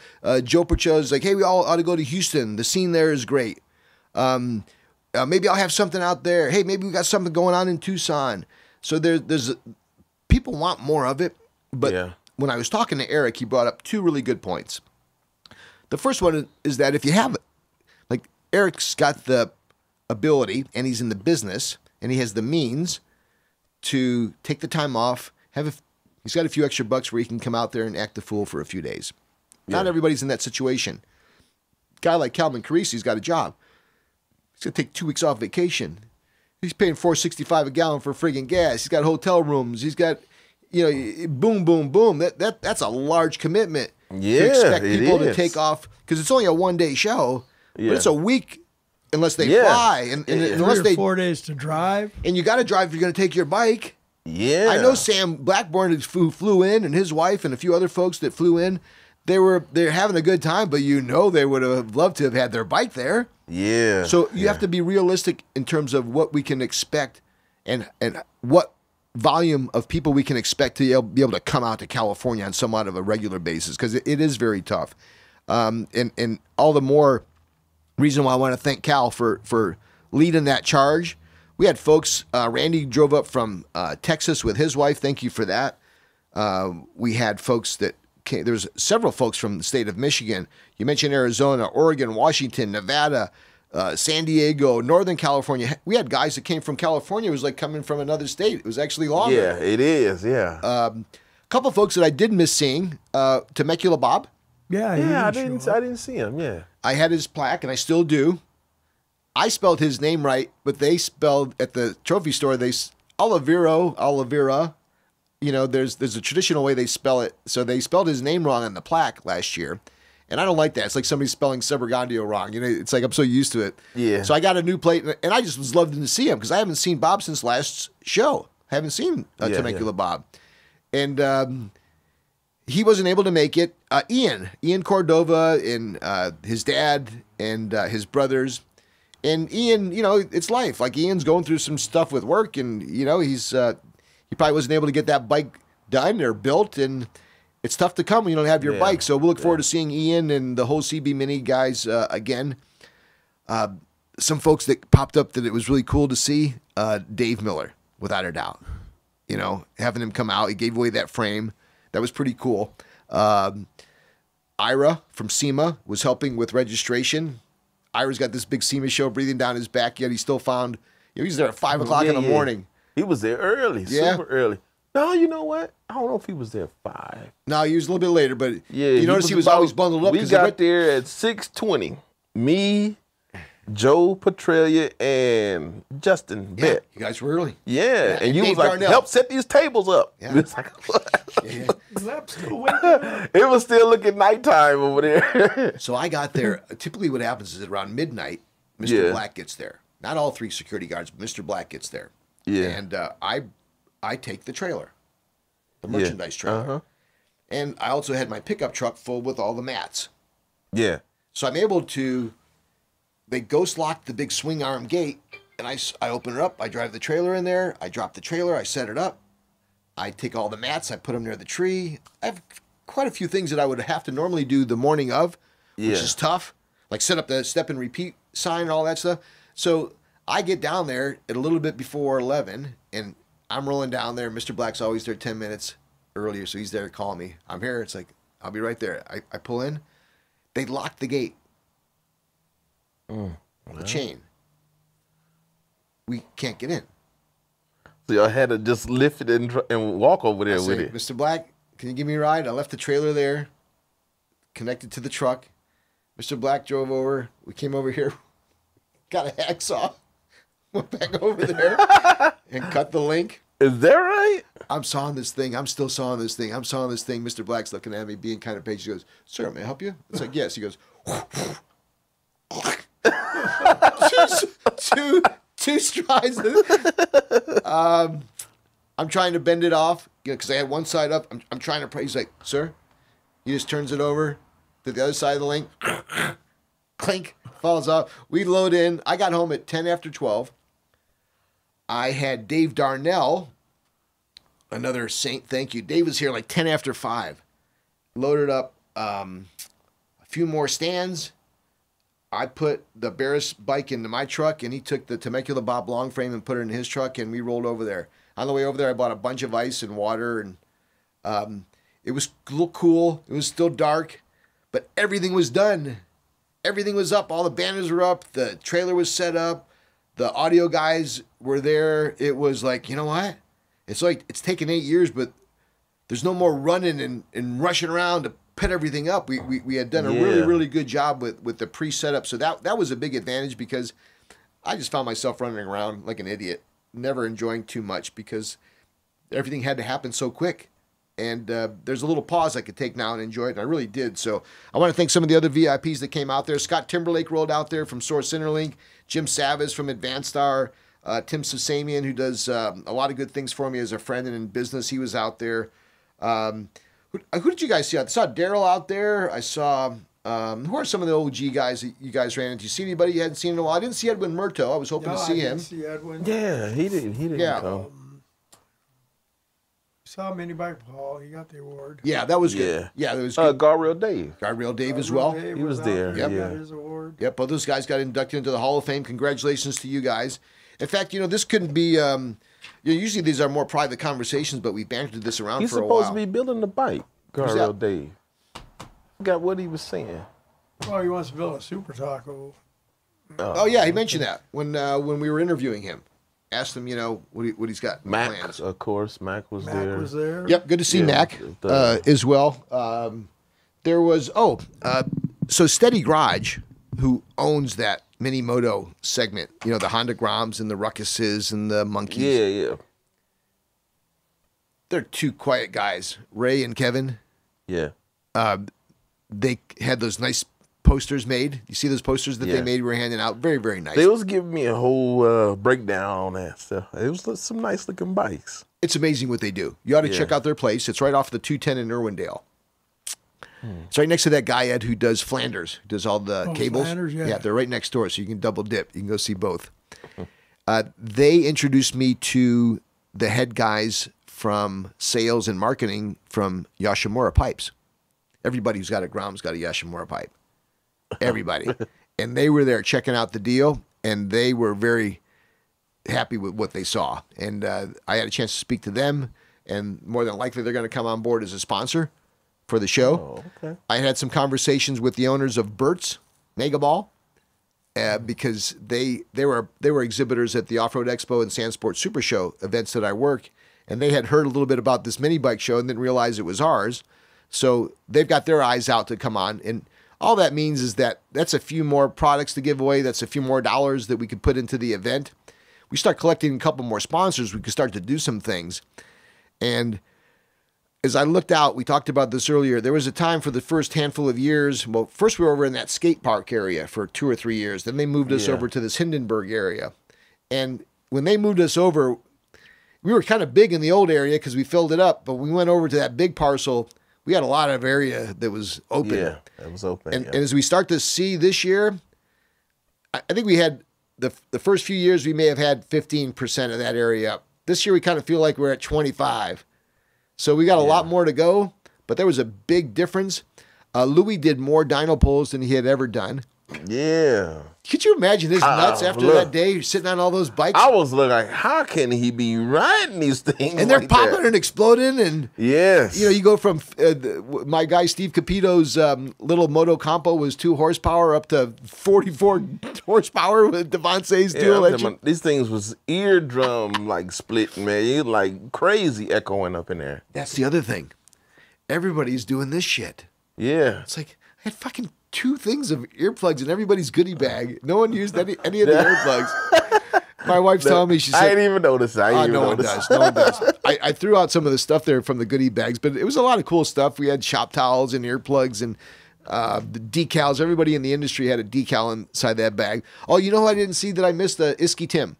Joe Percho's like, hey, we all ought to go to Houston. The scene there is great. Maybe I'll have something out there. Hey, maybe we got something going on in Tucson. So there's people want more of it. But when I was talking to Eric, he brought up two really good points. The first one is that if you have, like, Eric's got the ability, and he's in the business, and he has the means to take the time off. He's got a few extra bucks where he can come out there and act the fool for a few days. Not everybody's in that situation. A guy like Calvin Carisi's got a job. He's going to take 2 weeks off vacation. He's paying $4.65 a gallon for friggin' gas. He's got hotel rooms. He's got, boom, boom, boom. That's a large commitment to expect people to take off, because it's only a 1 day show, but it's a week unless they fly. And unless 3 or 4 days to drive. And you got to drive if you're going to take your bike. Yeah. I know Sam Blackburn, who flew in, and his wife and a few other folks that flew in, they're having a good time, but they would have loved to have had their bike there. Yeah. So you have to be realistic in terms of what we can expect and what volume of people we can expect to be able to come out to California on somewhat of a regular basis, because it is very tough. And all the more reason why I want to thank Cal for leading that charge. We had folks, Randy drove up from Texas with his wife. Thank you for that. We had folks that came. There's several folks from the state of Michigan. You mentioned Arizona, Oregon, Washington, Nevada, San Diego, Northern California. We had guys that came from California. It was like coming from another state. It was actually longer. Yeah, it is, yeah. A couple folks that I did miss seeing, Temecula Bob. Yeah, I didn't see him, yeah. I had his plaque, and I still do. I spelled his name right, but they spelled at the trophy store, Oliveira. There's a traditional way they spell it. So they spelled his name wrong on the plaque last year. And I don't like that. It's like somebody spelling Sebergandio wrong. It's like I'm so used to it. Yeah. So I got a new plate, and I just was loving to see him, because I haven't seen Bob since last show. I haven't seen Temecula Bob. And he wasn't able to make it. Ian Cordova, and his dad and his brothers. And Ian, it's life. Like, Ian's going through some stuff with work, and he's he probably wasn't able to get that bike done or built, and it's tough to come when you don't have your bike. So we'll look forward to seeing Ian and the whole CB Mini guys again. Some folks that popped up that it was really cool to see. Dave Miller, without a doubt. you know, having him come out. He gave away that frame. That was pretty cool. Ira from SEMA was helping with registration. Ira's got this big SEMA show breathing down his back, yet he still found, you know, he's there at 5 o'clock in the morning. He was there early, super early. No, you know what? I don't know if he was there at 5. No, he was a little bit later, but you notice he was always bundled up. We got there at 6:20. Me, Joe Petralia, and Justin Bett. You guys were early. Yeah, and you was like, help set these tables up. Yeah. It's like, It it was still looking nighttime over there. So I got there. Typically what happens is around midnight, Mr. Black gets there. Not all 3 security guards, but Mr. Black gets there. Yeah. And I take the trailer, the merchandise trailer. And I also had my pickup truck full with all the mats. Yeah. So I'm able to, they ghost lock the big swing arm gate, and I open it up, I drive the trailer in there, I drop the trailer, I set it up, I take all the mats, I put them near the tree. I have quite a few things that I would have to normally do the morning of, which is tough, like set up the step and repeat sign and all that stuff. So I get down there at a little bit before 11, and I'm rolling down there. Mr. Black's always there 10 minutes earlier, so he's there to call me. I'm here. It's like, I'll be right there. I pull in. They lock the gate. The chain. We can't get in. So y'all had to just lift it and walk over there with it. Mr. Black, can you give me a ride? I left the trailer there, connected to the truck. Mr. Black drove over. We came over here, got a hacksaw, went back over there, and cut the link. Is that right? I'm sawing this thing. I'm still sawing this thing. I'm sawing this thing. Mr. Black's looking at me, being kind of patient. He goes, "Sir, may I help you?" It's like, "Yes." He goes, two strides. I'm trying to bend it off because I had one side up. I'm trying to pray. He's like, "Sir," he just turns it over to the other side of the link. Clink, falls off. We load in. I got home at 10 after 12. I had Dave Darnell, another saint, thank you. Dave was here like 10 after 5. Loaded up a few more stands. I put the Barris bike into my truck, and he took the Temecula Bob long frame and put it in his truck, and we rolled over there. On the way over there, I bought a bunch of ice and water, and it was a little cool. It was still dark, but everything was done. Everything was up. All the banners were up. The trailer was set up. The audio guys were there. It was like, you know what? It's like it's taken 8 years, but there's no more running and rushing around to put everything up. We had done a really, really good job with the pre-setup. So that was a big advantage because I just found myself running around like an idiot, never enjoying too much because everything had to happen so quick. And there's a little pause I could take now and enjoy it, and I really did. So I want to thank some of the other VIPs that came out there. Scott Timberlake rolled out there from Source Interlink, Jim Savas from Advanced Star, Tim Susamian, who does a lot of good things for me as a friend and in business. He was out there. Who did you guys see? I saw Daryl out there. I saw, who are some of the OG guys that you guys ran into? You see anybody you hadn't seen in a while? I didn't see Edwin Murto. I was hoping to see him. I didn't see Edwin. Yeah, he didn't come. Saw Minibike Paul. He got the award. Yeah, that was good. Yeah, that was good. Garrell Dave. Garrell Dave as well. He was there. Yep. He got his award. Yep, both those guys got inducted into the Hall of Fame. Congratulations to you guys. In fact, this couldn't be, usually these are more private conversations, but we bantered this around for a while. He's supposed to be building the bike, Garrell Dave. Forgot what he was saying. Oh, he wants to build a Super Taco. Oh yeah, he mentioned that when we were interviewing him. Asked him, what he's got plans. Of course, Mac was there. Mac was there. Yep, good to see Mac as well. There was, so Steady Garage, who owns that Mini Moto segment, the Honda Groms and the Ruckuses and the Monkeys. Yeah. They're two quiet guys, Ray and Kevin. Yeah. They had those nice posters made. You see those posters that they made? We were handing out. Very, very nice. They was giving me a whole breakdown on that stuff. It was some nice looking bikes. It's amazing what they do. You ought to check out their place. It's right off the 210 in Irwindale. It's right next to that guy, Ed, who does Flanders, who does all the cables. Flanders, yeah, they're right next door, so you can double dip. You can go see both. They introduced me to the head guys from sales and marketing from Yoshimura Pipes. Everybody who's got a Grom's got a Yoshimura pipe. Everybody. And they were there checking out the deal, and they were very happy with what they saw. And I had a chance to speak to them, and more than likely they're going to come on board as a sponsor for the show. Oh, okay. I had some conversations with the owners of Bert's Mega Ball because they were exhibitors at the Off-Road Expo and Sand Sports Super Show events that I work, and they had heard a little bit about this mini bike show and didn't realize it was ours. So they've got their eyes out to come on, and all that means is that that's a few more products to give away. That's a few more dollars that we could put into the event. We start collecting a couple more sponsors, we could start to do some things. And as I looked out, we talked about this earlier, there was a time for the first handful of years. Well, first we were over in that skate park area for 2 or 3 years. Then they moved us over to this Hindenburg area. And when they moved us over, we were kind of big in the old area because we filled it up. But when we went over to that big parcel, we had a lot of area that was open. Yeah, it was open. And as we start to see this year, I think we had the first few years, we may have had 15% of that area up. This year, we kind of feel like we're at 25. So we got a lot more to go, but there was a big difference. Louis did more dyno pulls than he had ever done. Yeah. Could you imagine his nuts after that day, sitting on all those bikes? I was looking like, how can he be riding these things? And they're like popping that? and exploding. And, yes. you go from my guy Steve Capito's little Moto Compo was 2 horsepower up to 44 horsepower with Devonce's dual engine. These things was eardrum like splitting, man. You like crazy echoing up in there. That's the other thing. Everybody's doing this shit. Yeah. It's like, I had fucking 2 things of earplugs in everybody's goodie bag. No one used any of the earplugs. My wife's telling me, she said, I didn't even notice that. No one does. No one does. I threw out some of the stuff there from the goodie bags, but it was a lot of cool stuff. We had shop towels and earplugs and the decals. Everybody in the industry had a decal inside that bag. Oh, you know who I didn't see that I missed? Iski Tim.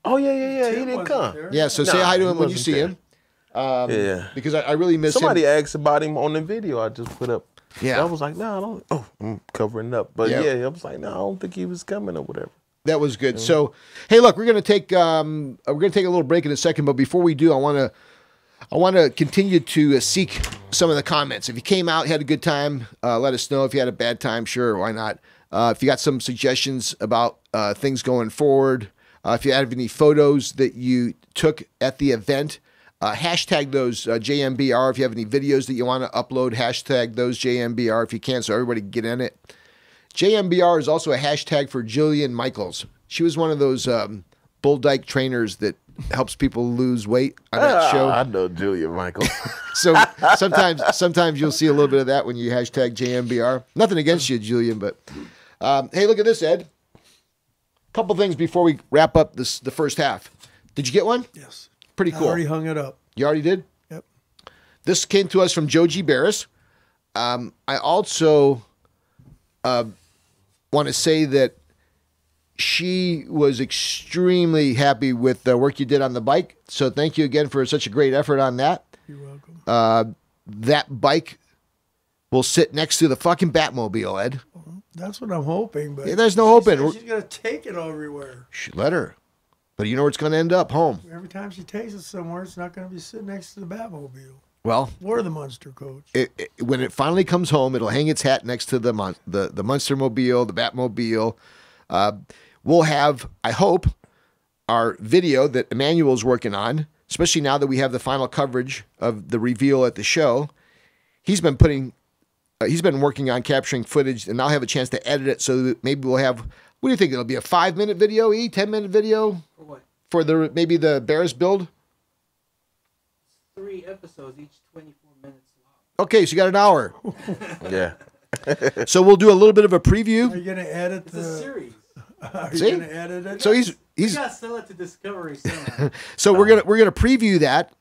Oh, yeah. He Tim didn't wasn't come. there. Yeah, so say hi to him when you see there. him. Yeah. Because I really miss Somebody him. asked about him on the video I just put up. Yeah. I was like, no, I don't. Oh, I'm covering up. But I was like, no, I don't think he was coming or whatever. That was good. So, hey, look, we're gonna take a little break in a second, but before we do, I want to continue to seek some of the comments. If you came out, had a good time, let us know. If you had a bad time, sure, why not? If you got some suggestions about things going forward, if you have any photos that you took at the event, hashtag those JMBR. If you have any videos that you want to upload, hashtag those JMBR if you can, so everybody can get in it. JMBR is also a hashtag for Jillian Michaels. She was one of those bull dyke trainers that helps people lose weight on that show. I know Jillian Michaels. So sometimes you'll see a little bit of that when you hashtag JMBR. Nothing against you, Julian, but hey, look at this, Ed. Couple things before we wrap up the first half. Did you get one? Yes. Pretty cool. I already hung it up. You already did? Yep. This came to us from Joe G. Barris. I also want to say that she was extremely happy with the work you did on the bike. So thank you again for such a great effort on that. You're welcome. That bike will sit next to the fucking Batmobile, Ed. That's what I'm hoping. But Yeah, there's no hoping. She's going to take it everywhere. Let her. But you know where it's going to end up? Home. Every time she takes it somewhere, it's not going to be sitting next to the Batmobile. Well, Or the Munster coach. when it finally comes home, it'll hang its hat next to the Munster Mobile, the Batmobile. We'll have, I hope, our video that Emmanuel's working on, especially now that we have the final coverage of the reveal at the show. He's been working on capturing footage, and I'll have a chance to edit it so that maybe we'll have, what do you think? It'll be a 5-minute video, 10-minute video? For what? For maybe the Barris build? 3 episodes, each 24 minutes long. Okay, so you got an hour. Yeah. So we'll do a little bit of a preview. Are you going to edit It's a series. Are you See? going to edit it? So We he's gotta sell it to Discovery soon. so we're gonna preview that,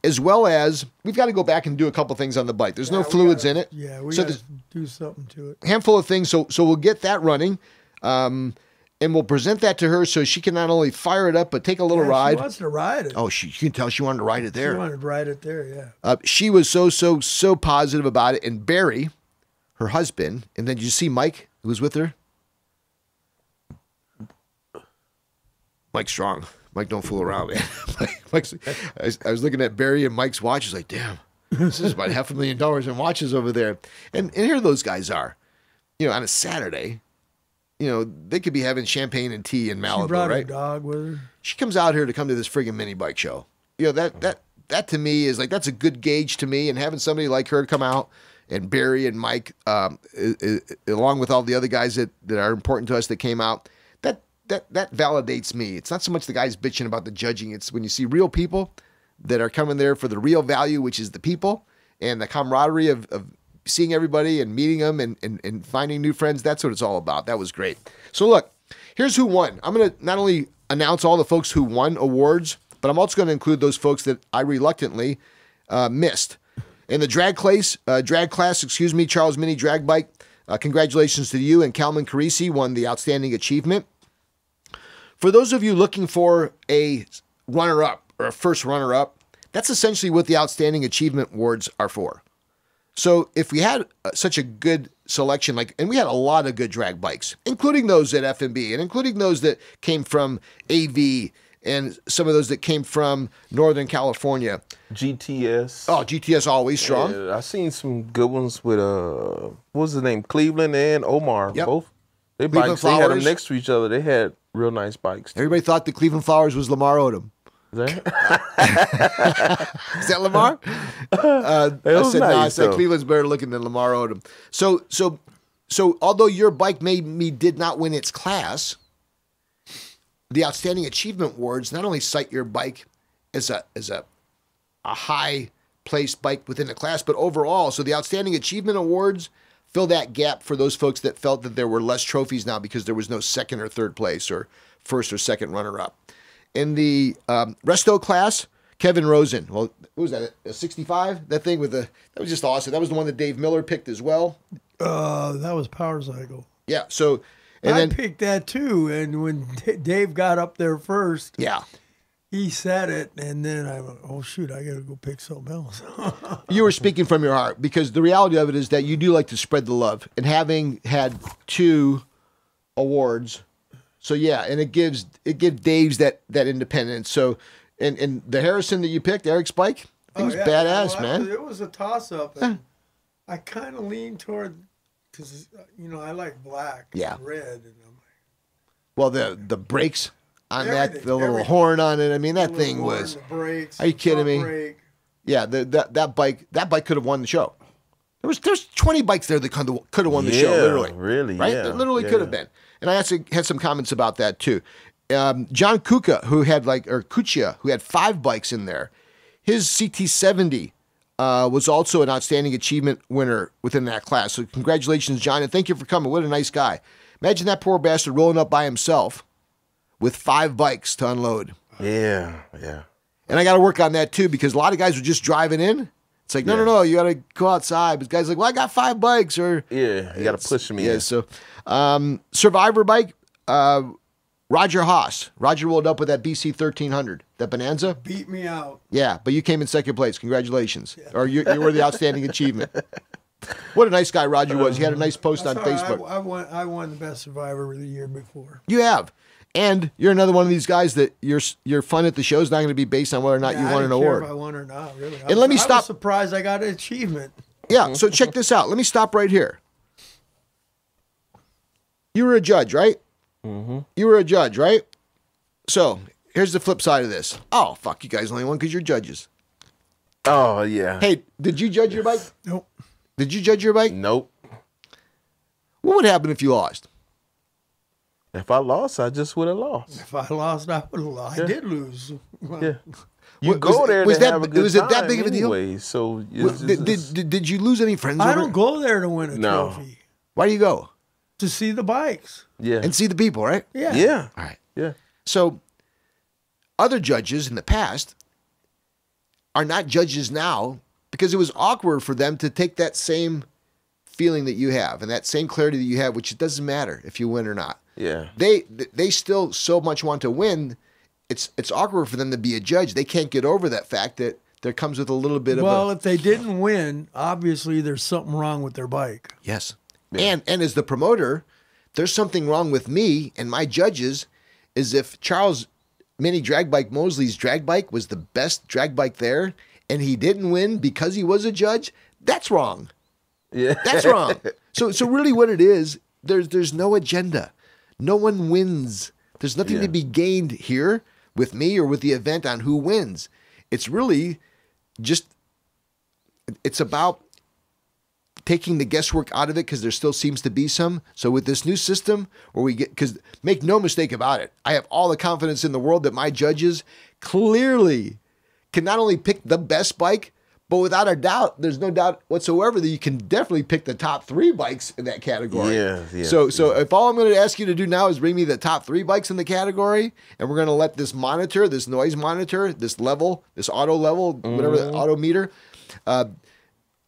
as well as we've got to go back and do a couple things on the bike. There's no fluids in it. Yeah, we So got to there's do something to it. a handful of things. So we'll get that running, and we'll present that to her so she can not only fire it up but take a little Yeah, ride. She wants to ride it. Oh, you can tell she wanted to ride it She there. wanted to ride it there, yeah. She was so positive about it. And Barry, her husband, and then did you see Mike, who was with her? Mike's strong. Mike don't fool around, man. I was looking at Barry and Mike's watches, like, damn, this is about $500,000 in watches over there. And here those guys are, on a Saturday, they could be having champagne and tea in Malibu, She brought right? her dog with her. She comes out here to come to this friggin' mini bike show. That to me is like, that's a good gauge to me. And having somebody like her come out, and Barry and Mike, along with all the other guys that are important to us that came out, that validates me. It's not so much the guys bitching about the judging. It's when you see real people that are coming there for the real value, which is the people and the camaraderie of seeing everybody and meeting them and finding new friends. That's what it's all about. That was great. So look, here's who won. I'm going to not only announce all the folks who won awards, but I'm also going to include those folks that I reluctantly missed. In the drag class, Charles Mini Drag Bike, congratulations to you, and Calvin Carisi won the Outstanding Achievement. For those of you looking for a runner-up or a first runner-up, that's essentially what the Outstanding Achievement Awards are for. So if we had such a good selection, and we had a lot of good drag bikes, including those at FMB and including those that came from AV and some of those that came from Northern California. GTS. Oh, GTS always strong. Yeah, I seen some good ones with what was the name? Cleveland and Omar. Yep. Both. They Cleveland bikes. They had them Flowers. next to each other. They had real nice bikes. Everybody thought the Cleveland Flowers was Lamar Odom. Is that? Is that Lamar? was I nice, said though. Cleveland's better looking than Lamar Odom. So although your bike did not win its class, the Outstanding Achievement Awards not only cite your bike as a high placed bike within the class, but overall. So the Outstanding Achievement Awards fill that gap for those folks that felt that there were less trophies now because there was no second or third place or first or second runner up. In the resto class, Kevin Rosen. Well, what was that? A 65? That thing that was just awesome. That was the one that Dave Miller picked as well. That was Power Cycle. Yeah. So, and I then picked that too. And when Dave got up there first, yeah, he said it, and then I went, oh shoot, I got to go pick something else. you were speaking from your heart, because the reality of it is that you do like to spread the love, and having had 2 awards. So yeah, and it gives Dave's that independence. So, and the Harrison that you picked, Eric's bike, I think it was badass, well, man. It was a toss up, and I kind of leaned toward, because I like black, and red, and I'm like, well, the brakes on everything, the little everything. horn on it. I mean, that the thing horn, was. the brakes, Are you the kidding front me? brake. Yeah, that bike could have won the show. There's 20 bikes there that could have won the show, literally. Really, right? yeah. There literally could have been. And I actually had some comments about that too. John Kuka, Kuchia, who had 5 bikes in there, his CT70 was also an Outstanding Achievement winner within that class. So congratulations, John, and thank you for coming. What a nice guy. Imagine that poor bastard rolling up by himself with 5 bikes to unload. Yeah, yeah. And I got to work on that too, because a lot of guys were just driving in. It's like, no, you got to go outside. But guys are like, well, I got 5 bikes. Or Yeah, you got to push me. yeah. So Survivor bike, Roger Haas. Roger rolled up with that BC 1300, that Bonanza. Beat me out. Yeah, but you came in second place. Congratulations. Or you were the Outstanding Achievement. What a nice guy Roger was. He had a nice post on That's all Facebook. right. I won the best Survivor the year before. You have. And you're another one of these guys that your fun at the show is not going to be based on whether or not you won an I didn't care award. if I won or not, really. And let me I stop- was surprised I got an achievement. Yeah, so check this out. Let me stop right here. You were a judge, right? Mm-hmm. You were a judge, right? So here's the flip side of this. Oh, fuck, you guys only won because you're judges. Oh, yeah. Hey, did you judge your bike? Nope. Did you judge your bike? Nope. What would happen if you lost? If I lost, I just would have lost. If I lost, I would have lost. I did lose. Well, Yeah. You Was- go there was to that- have a good was it that time big of a deal? anyway, so it's just- Did you lose any friends I over don't it? go there to win a No. trophy. Why do you go? To see the bikes. yeah. And see the people, right? Yeah. Yeah. All right. Yeah. So other judges in the past are not judges now because it was awkward for them to take that same feeling that you have and that same clarity that you have, which it doesn't matter if you win or not. Yeah. They still so much want to win. It's awkward for them to be a judge. They can't get over that fact that there comes with a little bit Well, of if they didn't win, obviously there's something wrong with their bike. yes. And as the promoter, there's something wrong with me and my judges is if Charles Mini Drag Bike Mosley's drag bike was the best drag bike there and he didn't win because he was a judge, that's wrong. Yeah. That's wrong. So really what it is, there's no agenda. no one wins. There's nothing to be gained here with me or with the event on who wins. It's really just, it's about taking the guesswork out of it, because there still seems to be some. So with this new system where we get, because make no mistake about it, I have all the confidence in the world that my judges clearly can not only pick the best bike, but without a doubt, there's no doubt whatsoever that you can definitely pick the top 3 bikes in that category. So if all I'm going to ask you to do now is bring me the top 3 bikes in the category, and we're going to let this monitor, this noise monitor, this level, this auto level, whatever the auto meter,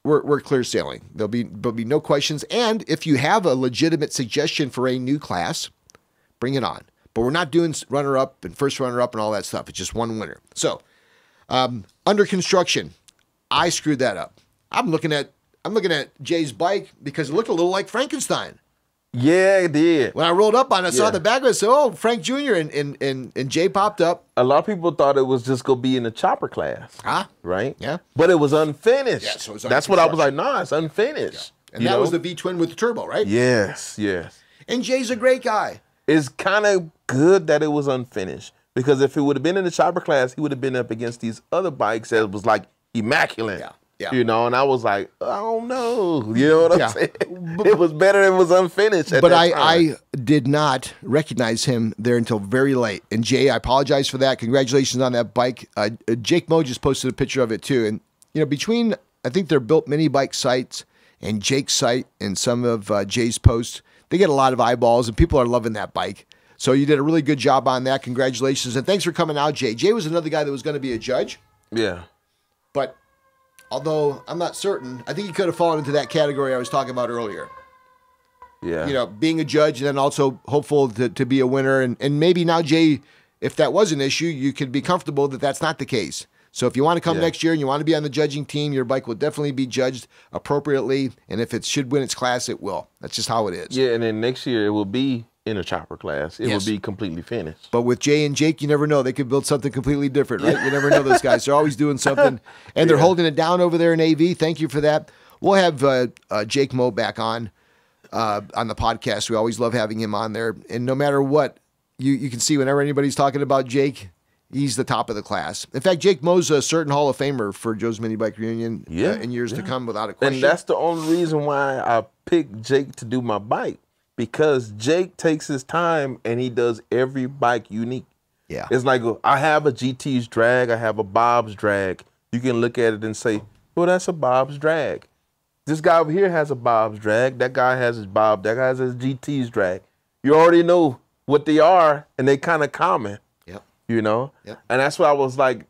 we're clear sailing. There'll be no questions. And if you have a legitimate suggestion for a new class, bring it on. But we're not doing runner-up and first runner-up and all that stuff. It's just one winner. So under construction. I screwed that up. I'm looking at Jay's bike because it looked a little like Frankenstein. Yeah, it did. When I rolled up on it, I saw the back of it. So, oh, Frank Jr. and Jay popped up. A lot of people thought it was just gonna be in the chopper class. Right? Yeah. But it was unfinished. Yeah, so it was That's what I was like. Nah, it's unfinished. Yeah. And that was the V-twin with the turbo, right? Yes. And Jay's a great guy. It's kind of good that it was unfinished, because if it would have been in the chopper class, he would have been up against these other bikes that was like immaculate. Yeah. You know, and I was like, I don't know. You know what I'm saying? It was better it was unfinished at but that time. I did not recognize him there until very late. And Jay, I apologize for that. Congratulations on that bike. Jake Moe just posted a picture of it too. And, you know, between, I think they're built Minibike sites and Jake's site and some of Jay's posts, they get a lot of eyeballs and people are loving that bike. So you did a really good job on that. Congratulations. And thanks for coming out, Jay. Jay was another guy that was going to be a judge. Yeah. But although I'm not certain, I think he could have fallen into that category I was talking about earlier. Yeah. You know, being a judge and then also hopeful to be a winner. And maybe now, Jay, if that was an issue, you could be comfortable that that's not the case. So if you want to come next year and you want to be on the judging team, your bike will definitely be judged appropriately. And if it should win its class, it will. That's just how it is. Yeah, and then next year it will be in a chopper class. It will be completely finished. But with Jay and Jake, you never know. They could build something completely different, right? You never know those guys. They're always doing something. And they're holding it down over there in AV. Thank you for that. We'll have Jake Moe back on the podcast. We always love having him on there. And no matter what, you can see whenever anybody's talking about Jake, he's the top of the class. In fact, Jake Moe's a certain Hall of Famer for Joe's Minibike Reunion in years to come, without a question. And that's the only reason why I picked Jake to do my bike, because Jake takes his time and he does every bike unique. Yeah. It's like, I have a GT's drag, I have a Bob's drag. You can look at it and say, well, that's a Bob's drag. This guy over here has a Bob's drag. That guy has his Bob. That guy has his GT's drag. You already know what they are, and they kind of common. You know? Yep. And that's what I was like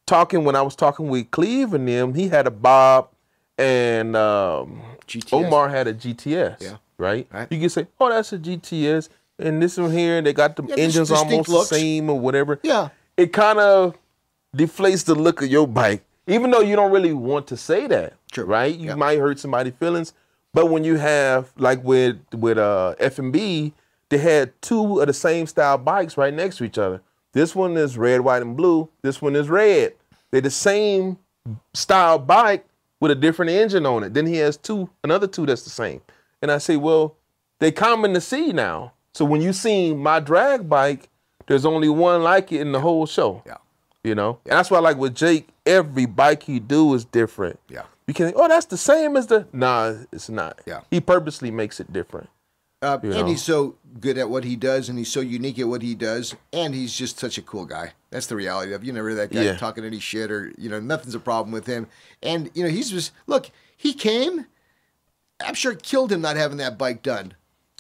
when I was talking with Cleve and them, he had a Bob and Omar had a GTS. Yeah. Right? You can say, oh, that's a GTS. And this one here, they got the engines almost the same or whatever. Yeah. It kind of deflates the look of your bike, even though you don't really want to say that. True. Right? You might hurt somebody's feelings. But when you have, like with F&B, they had 2 of the same style bikes right next to each other. This one is red, white, and blue. This one is red. They're the same style bike with a different engine on it. Then he has another two that's the same. And I say, well, they common to see now. So when you see my drag bike, there's only one like it in the whole show. Yeah. You know? Yeah. And that's why, like with Jake, every bike he do is different. Yeah. You can think, oh, that's the same as the... Nah, it's not. Yeah. He purposely makes it different. And he's so good at what he does, and he's so unique at what he does, and he's just such a cool guy. That's the reality of it. You never hear that guy talking any shit or, nothing's a problem with him. And, he's just, look, he came, I'm sure it killed him not having that bike done.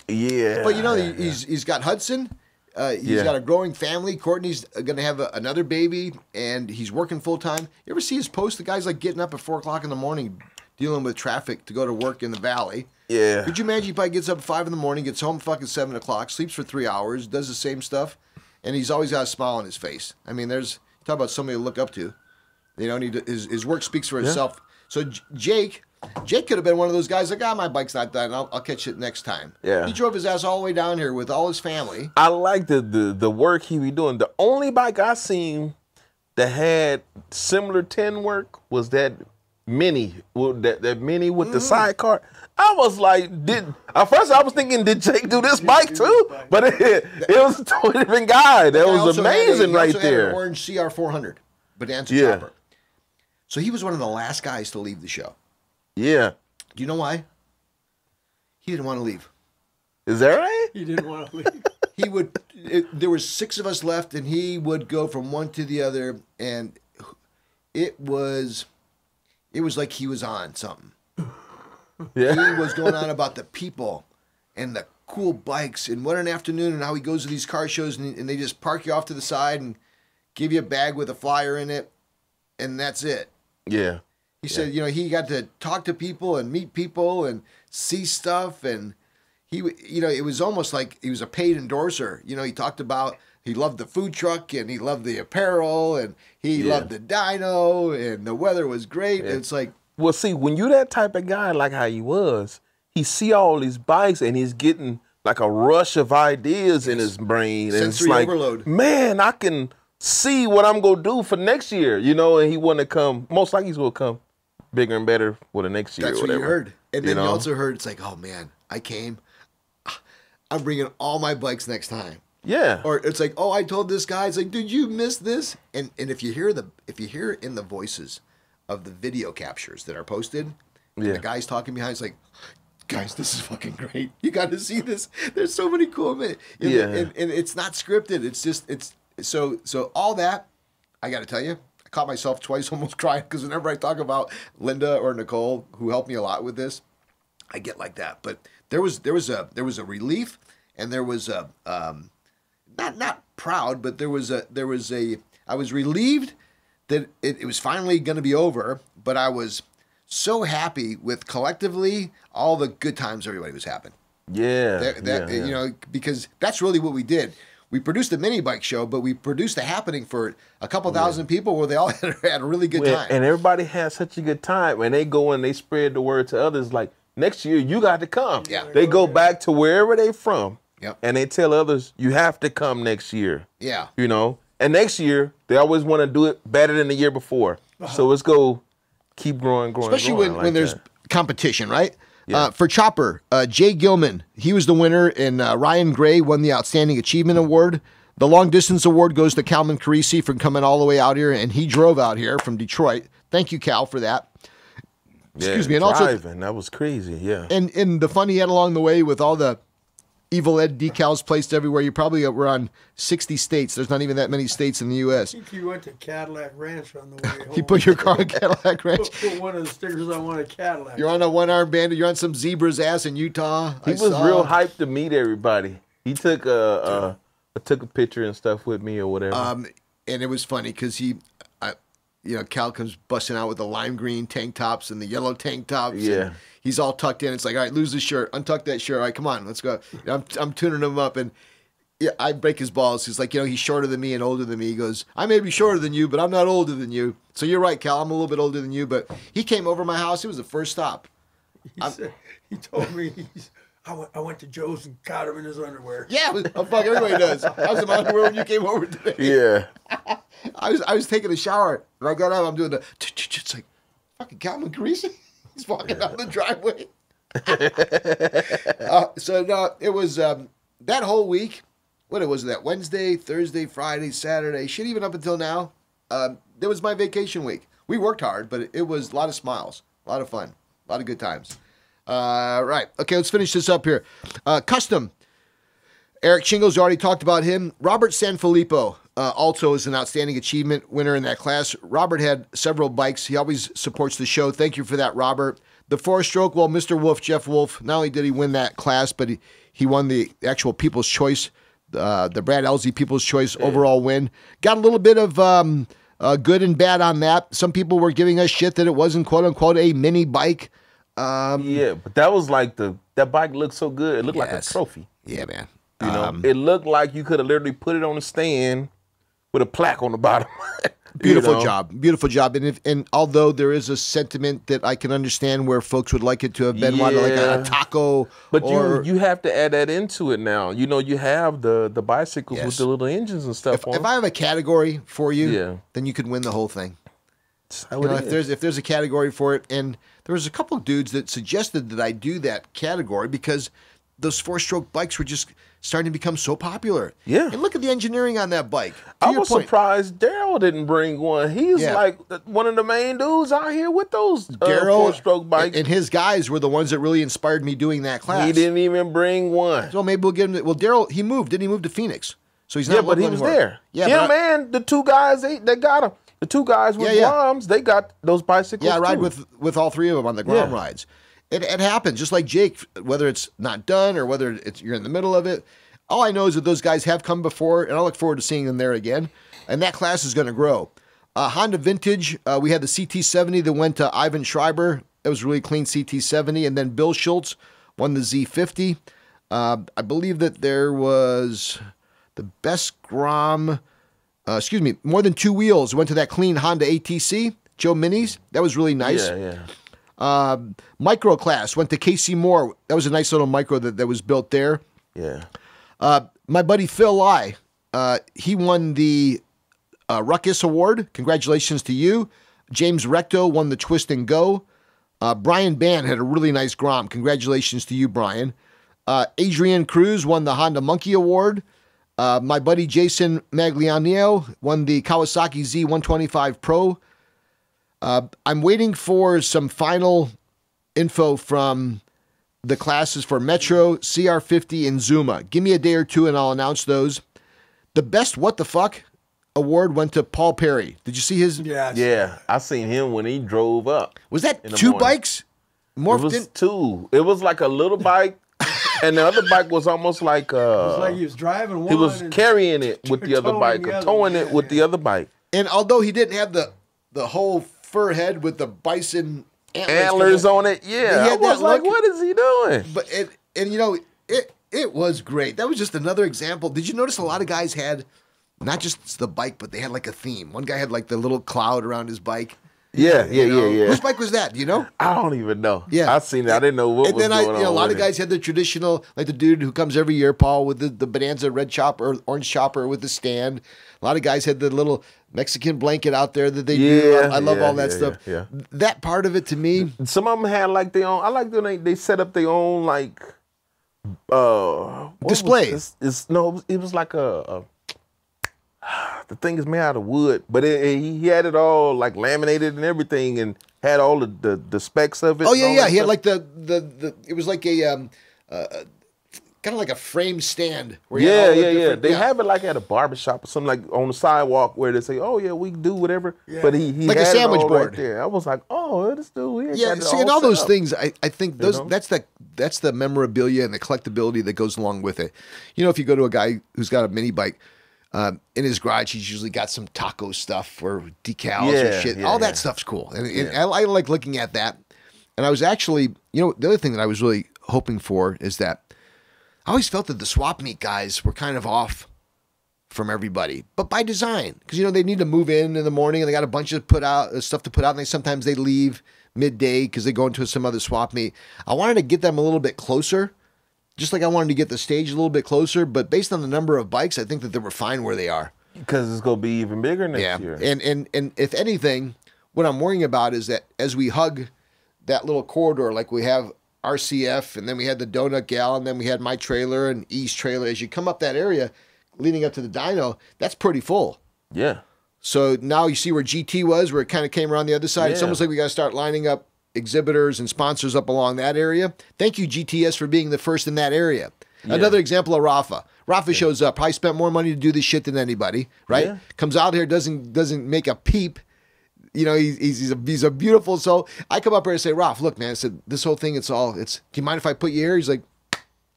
Yeah. But, he's got Hudson. He's got a growing family. Courtney's going to have another baby, and he's working full time. You ever see his post? The guy's like getting up at 4 o'clock in the morning, dealing with traffic to go to work in the valley. Yeah. Could you imagine he probably gets up at 5 in the morning, gets home fucking 7 o'clock, sleeps for 3 hours, does the same stuff, and he's always got a smile on his face. I mean, talk about somebody to look up to. And his work speaks for itself. So Jake could have been one of those guys like, my bike's not done. I'll catch it next time. Yeah. He drove his ass all the way down here with all his family. I like the work he be doing. The only bike I seen that had similar 10 work was that Mini. That Mini with the sidecar. I was like, at first I was thinking, did Jake do this bike too? But it was a totally different guy. That was amazing right there. Had an orange CR400, Bonanza chopper. So he was one of the last guys to leave the show. Yeah. Do you know why? He didn't want to leave. Is that right? He didn't want to leave. He would. There was 6 of us left, and he would go from one to the other, and it was like he was on something. Yeah. He was going on about the people and the cool bikes, and what an afternoon, and how he goes to these car shows, and they just park you off to the side and give you a bag with a flyer in it, and that's it. Yeah. He said, he got to talk to people and meet people and see stuff, and it was almost like he was a paid endorser. He talked about he loved the food truck and he loved the apparel and he loved the dyno and the weather was great. Yeah. It's like, well, see, when you that type of guy like how he was, he see all these bikes and he's getting like a rush of ideas in his brain. And sensory it's like, overload. Man, I can see what I'm going to do for next year, and he want to come, most likely he's going to come bigger and better for the next year. That's or whatever. what you heard. And then you also heard, it's like, oh man, I came. I'm bringing all my bikes next time. Yeah. Or it's like, oh, I told this guy, it's like, did you miss this? And if you hear in the voices of the video captures that are posted, and the guys talking behind, it's like, guys, this is fucking great. You got to see this. There's so many cool minutes. And it's not scripted. It's just, so all that, I got to tell you, I caught myself twice almost crying because whenever I talk about Linda or Nikole, who helped me a lot with this, I get like that. But there was a relief, and there was a not proud, but there was a I was relieved that it was finally going to be over, but I was so happy with collectively all the good times everybody was having. Yeah. Because that's really what we did. We produced a mini bike show, but we produced a happening for a couple thousand people where they all had a really good time. And everybody had such a good time. And they go and they spread the word to others like, next year, you got to come. Yeah. They go back to wherever they from. Yep. And they tell others, you have to come next year. Yeah. And next year, they always want to do it better than the year before. So let's go keep growing. Especially when there's competition, right? Yeah. For Chopper, Jay Gilman, he was the winner, and Ryan Gray won the Outstanding Achievement Award. The Long Distance Award goes to Calvin Carisi for coming all the way out here, and he drove out here from Detroit. Thank you, Cal, for that. Excuse me. And driving, that was crazy, yeah. And the fun he had along the way with all the Evil Ed decals placed everywhere. You probably were on 60 states. There's not even that many states in the U.S. I think you went to Cadillac Ranch on the way home. You put your car on Cadillac Ranch. Put one of the stickers on one of Cadillac. You're on a one-armed bandit. You're on some zebra's ass in Utah. He was real hyped to meet everybody. He took a picture and stuff with me or whatever. And it was funny because Cal comes busting out with the lime green tank tops and the yellow tank tops. Yeah. He's all tucked in. It's like, all right, lose the shirt, untuck that shirt. All right, come on, let's go. I'm tuning him up, and I break his balls. He's like, he's shorter than me and older than me. He goes, I may be shorter than you, but I'm not older than you. So you're right, Cal. I'm a little bit older than you, but he came over my house. It was the first stop. He told me, I went to Joe's and caught him in his underwear. Yeah, fuck, everybody does. I was in my underwear when you came over today. Yeah. I was taking a shower, and I got up. I'm doing the, it's like, fucking Calvin Carisi. He's walking down the driveway. It was that whole week. What was that? Wednesday, Thursday, Friday, Saturday. Shit, even up until now. It was my vacation week. We worked hard, but it was a lot of smiles, a lot of fun, a lot of good times. Right. Okay, let's finish this up here. Custom. Eric Shingles, already talked about him. Robert Sanfilippo also is an outstanding achievement winner in that class. Robert had several bikes. He always supports the show. Thank you for that, Robert. The four-stroke, well, Mr. Wolf, Jeff Wolf, not only did he win that class, but he won the actual People's Choice, the Brad Elsie People's Choice overall win. Got a little bit of good and bad on that. Some people were giving us shit that it wasn't, quote-unquote, a mini bike. Yeah, but that was like that bike looked so good. It looked like a trophy. Yeah, man. It looked like you could have literally put it on a stand with a plaque on the bottom. Beautiful job. And although there is a sentiment that I can understand where folks would like it to have been one like a taco, but you have to add that into it now. You have the bicycles with the little engines and stuff. If I have a category for you, then you could win the whole thing. how it is. If there's a category for it, and there was a couple of dudes that suggested that I do that category because those 4-stroke bikes were just starting to become so popular. Yeah. And look at the engineering on that bike. I was surprised Daryl didn't bring one. He's like one of the main dudes out here with those 4-stroke bikes. And his guys were the ones that really inspired me doing that class. He didn't even bring one. So maybe we'll give him. Well, Daryl, he moved. Didn't he move to Phoenix? So he's not. Yeah, but he was there. Yeah, man. The 2 guys that got him. The 2 guys with Groms, they got those bicycles. Yeah, I ride too. with all 3 of them on the Grom rides. It happens, just like Jake, whether it's not done or whether you're in the middle of it. All I know is that those guys have come before, and I look forward to seeing them there again. And that class is going to grow. Honda Vintage, we had the CT70 that went to Ivan Schreiber. That was a really clean CT70. And then Bill Schultz won the Z50. I believe that there was the best Grom, more than 2 wheels went to that clean Honda ATC, Joe Minis. That was really nice. Yeah. Micro class went to Casey Moore. That was a nice little micro that was built there. Yeah. My buddy Phil Lai, he won the Ruckus Award. Congratulations to you. James Recto won the Twist and Go. Brian Band had a really nice Grom. Congratulations to you, Brian. Adrian Cruz won the Honda Monkey Award. My buddy Jason Magliano won the Kawasaki Z125 Pro. I'm waiting for some final info from the classes for Metro, CR50, and Zuma. Give me a day or 2 and I'll announce those. The best What the Fuck award went to Paul Perry. Did you see his? Yeah, I seen him when he drove up. Was that 2 bikes? It was 2. It was like a little bike, and the other bike was almost like... it was like he was driving one. He was carrying it with the other bike, or towing it with the other bike. And although he didn't have the whole fur head with the bison antlers on it, I was like, what is he doing? But it was great. That was just another example. Did you notice a lot of guys had not just the bike, but they had like a theme? One guy had like the little cloud around his bike. Yeah. Whose bike was that? Do you know? I don't even know. Yeah, I seen it. I didn't know what was going on. A lot of guys had the traditional, like the dude who comes every year, Paul, with the Bonanza red chopper, orange chopper with the stand. A lot of guys had the little Mexican blanket out there that they do. I love all that stuff. Yeah. That part of it to me. Some of them had like their own. I like when they set up their own like display. It was like a the thing is made out of wood, but he had it all like laminated and everything, and had all the specs of it. Oh yeah. He had like the it was like a kind of like a frame stand. Where They have it like at a barbershop or something, like on the sidewalk where they say, "Oh yeah, we do whatever." Yeah. But he like had a sandwich board. Right there. I was like, "Oh, this dude." See, and all those things, I think those that's the memorabilia and the collectability that goes along with it. You know, if you go to a guy who's got a mini bike. In his garage, he's usually got some taco stuff or decals and shit. All that stuff's cool. And I like looking at that. And I was actually, the other thing that I was really hoping for is that I always felt that the swap meet guys were kind of off from everybody, but by design. Because, they need to move in the morning and they got a bunch of stuff to put out. And sometimes they leave midday because they go into some other swap meet. I wanted to get them a little bit closer. Just like I wanted to get the stage a little bit closer, but based on the number of bikes, I think that they were fine where they are. Because it's going to be even bigger next year. And if anything, what I'm worrying about is that as we hug that little corridor, like we have RCF, and then we had the Donut Gal, and then we had my trailer and E's trailer, as you come up that area leading up to the dyno, that's pretty full. Yeah. So now you see where GT was, where it kind of came around the other side. It's almost like we got to start lining up exhibitors and sponsors up along that area. Thank you, GTS, for being the first in that area. Yeah. Another example of Rafa. Rafa shows up, probably spent more money to do this shit than anybody, right? Yeah. Comes out here, doesn't make a peep. He's a beautiful soul. I come up here and say, Raf, look, man, I said, this whole thing, do you mind if I put you here? He's like,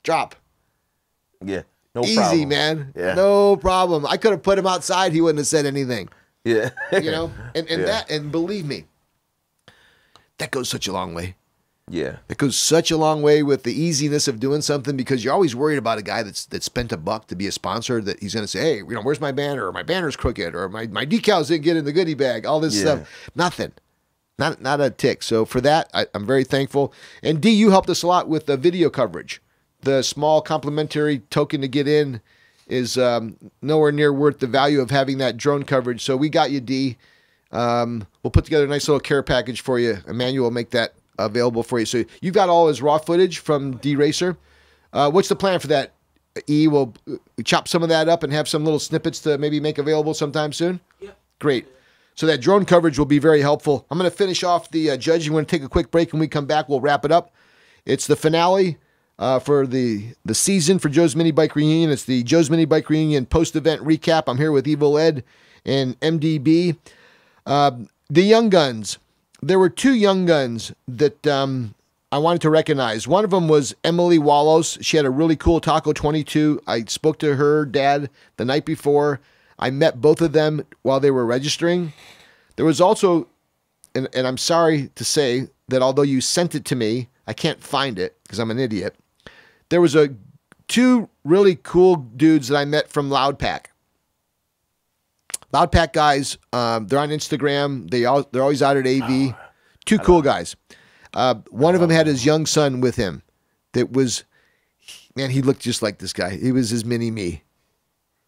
drop. Yeah, no Easy, problem. man. Yeah. No problem. I could have put him outside. He wouldn't have said anything. Yeah. And believe me, that goes such a long way. Yeah. It goes such a long way with the easiness of doing something, because you're always worried about a guy that spent $1 to be a sponsor, that he's going to say, hey, where's my banner? Or my banner's crooked, or my decals didn't get in the goodie bag, all this stuff. Nothing. Not a tick. So for that, I'm very thankful. And D, you helped us a lot with the video coverage. The small complimentary token to get in is nowhere near worth the value of having that drone coverage. So we got you, D. We'll put together a nice little care package for you. Emmanuel will make that available for you. So you've got all his raw footage from D-Racer. What's the plan for that? We'll chop some of that up and have some little snippets to maybe make available sometime soon? Yeah. Great. So that drone coverage will be very helpful. I'm going to finish off the judging. We're going to take a quick break. When we come back, we'll wrap it up. It's the finale for the season for Joe's Minibike Reunion. It's the Joe's Minibike Reunion post-event recap. I'm here with Evil Ed and MDB. The Young Guns. There were two Young Guns that I wanted to recognize. One of them was Emily Wallows. She had a really cool Taco 22. I spoke to her dad the night before. I met both of them while they were registering. There was also, and I'm sorry to say that although you sent it to me, I can't find it because I'm an idiot. There was two really cool dudes that I met from Loudpack. Loudpack guys, they're on Instagram. They're always out at AV. Two cool guys. One of them had his young son with him. That was, man, he looked just like this guy. He was his mini me.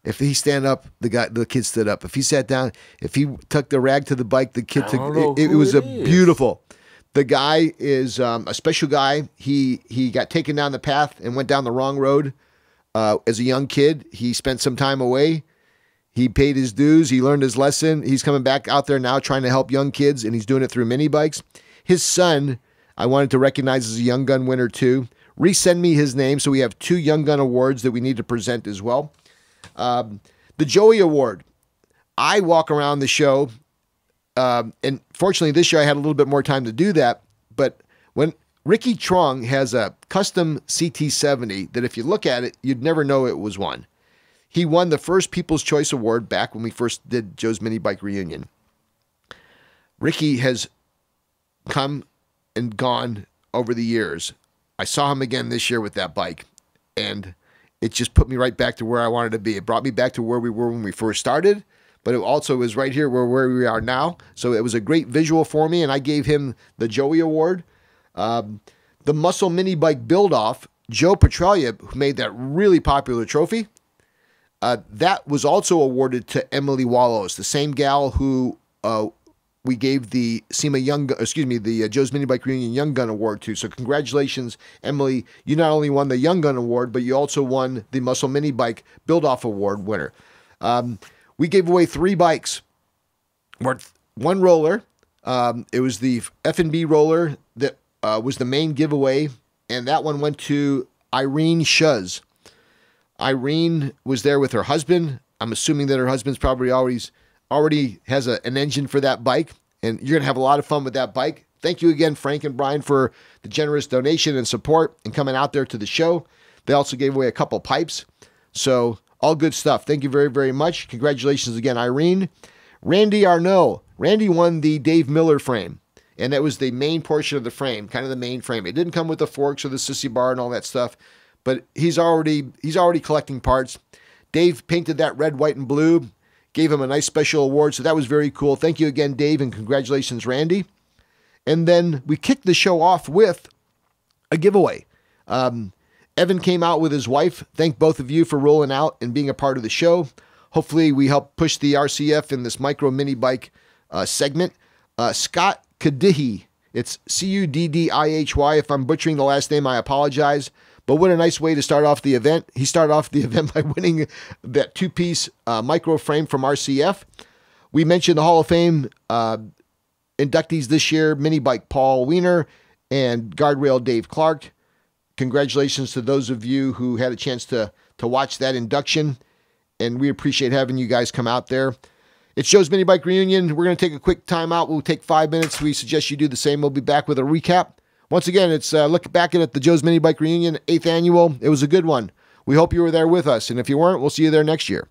If he stand up, the kid stood up. If he sat down, if he tucked the rag to the bike, the kid took. It was beautiful. The guy is a special guy. He got taken down the path and went down the wrong road as a young kid. He spent some time away. He paid his dues. He learned his lesson. He's coming back out there now trying to help young kids, and he's doing it through mini bikes. His son, I wanted to recognize as a Young Gun winner too. Resend me his name, so we have two Young Gun awards that we need to present as well. The Joey Award. I walk around the show, and fortunately this year I had a little bit more time to do that, but when Ricky Trong has a custom CT70 that if you look at it, you'd never know it was one. He won the first People's Choice Award back when we first did Joe's Minibike Reunion. Ricky has come and gone over the years. I saw him again this year with that bike, and it just put me right back to where I wanted to be. It brought me back to where we were when we first started, but it also is right here where we are now. So it was a great visual for me, and I gave him the Joey Award. The Muscle Minibike Build-Off, Joe Petralia, who made that really popular trophy, that was also awarded to Emily Wallows, the same gal who we gave the the Joe's Minibike Reunion Young Gun Award to. So congratulations, Emily. You not only won the Young Gun Award, but you also won the Muscle Minibike Build-Off Award winner. We gave away 3 bikes, worth 1 roller. It was the F&B roller that was the main giveaway, and that one went to Irene Shuz. Irene was there with her husband. I'm assuming that her husband's probably already has an engine for that bike, and you're going to have a lot of fun with that bike. Thank you again, Frank and Brian, for the generous donation and support and coming out there to the show. They also gave away a couple pipes. So all good stuff. Thank you very, very much. Congratulations again, Irene. Randy Arnault. Randy won the Dave Miller frame, and that was the main portion of the frame, kind of the main frame. It didn't come with the forks or the sissy bar and all that stuff, but he's already collecting parts. Dave painted that red, white, and blue, gave him a nice special award, so that was very cool. Thank you again, Dave, and congratulations, Randy. And then we kicked the show off with a giveaway. Evan came out with his wife. Thank both of you for rolling out and being a part of the show. Hopefully we help push the RCF in this micro mini bike segment. Scott Kadihi. It's Cuddihy. If I'm butchering the last name, I apologize. But what a nice way to start off the event. He started off the event by winning that 2-piece micro frame from RCF. We mentioned the Hall of Fame inductees this year, Minibike Paul Wiener and Guardrail Dave Clark. Congratulations to those of you who had a chance to watch that induction, and we appreciate having you guys come out there. It's Joe's Minibike Reunion. We're going to take a quick time out. We'll take 5 minutes. We suggest you do the same. We'll be back with a recap. Once again, it's look back at the Joe's Minibike Reunion 8th Annual. It was a good one. We hope you were there with us, and if you weren't, we'll see you there next year.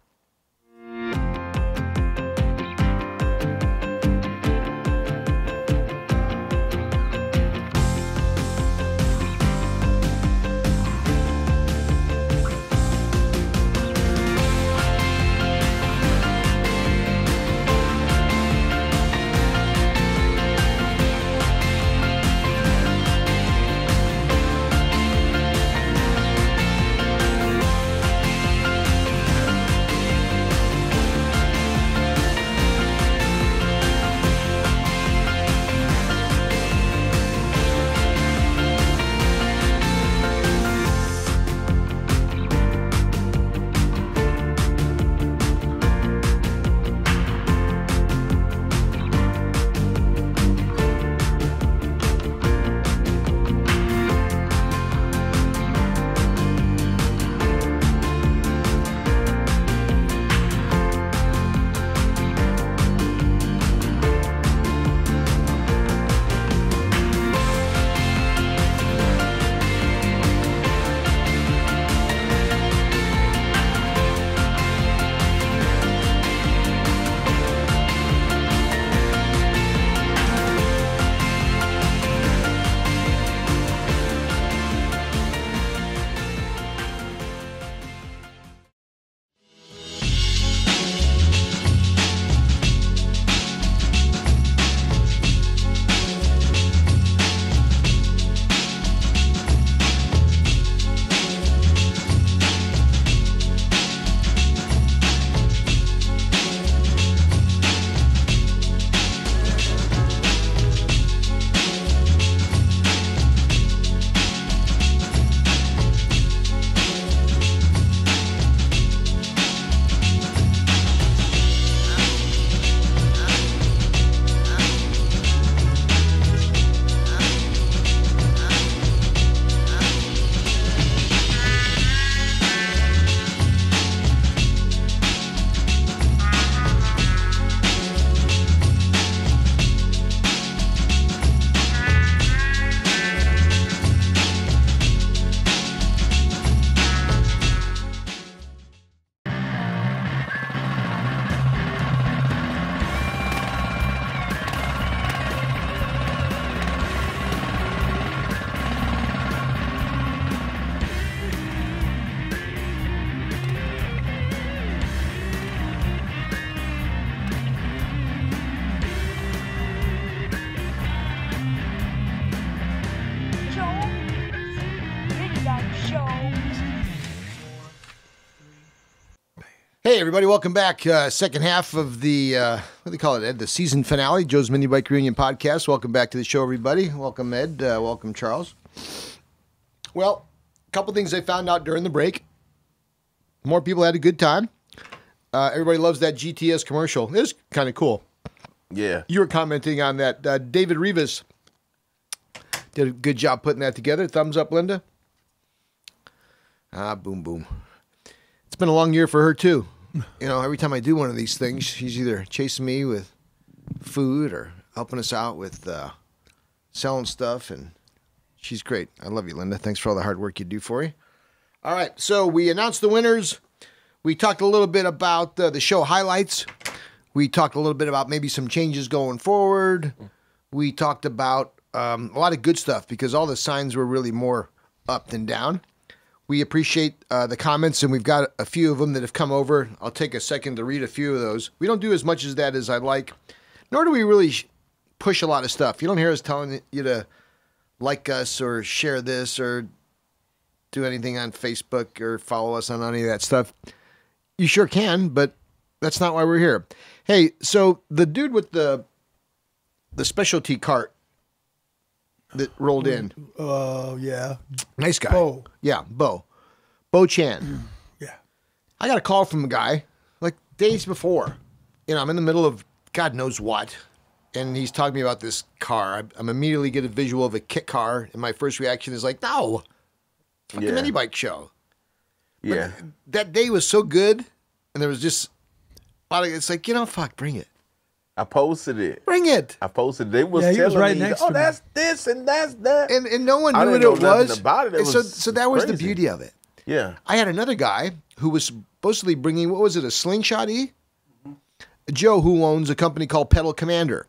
Hey, everybody, welcome back. Second half of the, what do they call it, Ed? The season finale, Joe's Minibike Reunion Podcast. Welcome back to the show, everybody. Welcome, Ed. Welcome, Charles. Well, a couple things I found out during the break. More people had a good time. Everybody loves that GTS commercial. It was kind of cool. Yeah. You were commenting on that. David Rivas did a good job putting that together. Thumbs up, Linda. Boom, boom. It's been a long year for her, too. You know, every time I do one of these things, she's either chasing me with food or helping us out with selling stuff, and she's great. I love you, Linda. Thanks for all the hard work you do for you. All right, so we announced the winners. We talked a little bit about the show highlights. We talked a little bit about maybe some changes going forward. We talked about a lot of good stuff because all the signs were really more up than down. We appreciate the comments, and we've got a few of them that have come over. I'll take a second to read a few of those. We don't do as much as that as I'd like, nor do we really push a lot of stuff. You don't hear us telling you to like us or share this or do anything on Facebook or follow us on any of that stuff. You sure can, but that's not why we're here. Hey, so the dude with the specialty cart that rolled in. Oh, yeah. Nice guy. Bo. Yeah, Bo. Bo Chan. Yeah. I got a call from a guy like days before. You know, I'm in the middle of God knows what, and he's talking to me about this car. I'm immediately get a visual of a kit car, and my first reaction is like, no, fucking minibike show. Yeah. But that day was so good, and there was just a lot of, it's like, you know, fuck, bring it. I posted it. Bring it. I posted it. They was Yeah, he was telling right me, next oh, to me. that's this and that's that. And no one I knew what didn't it know nothing was. about it. It And so was that was the crazy. beauty of it. Yeah. I had another guy who was supposedly bringing, what was it, a slingshot E? Joe, who owns a company called Pedal Commander.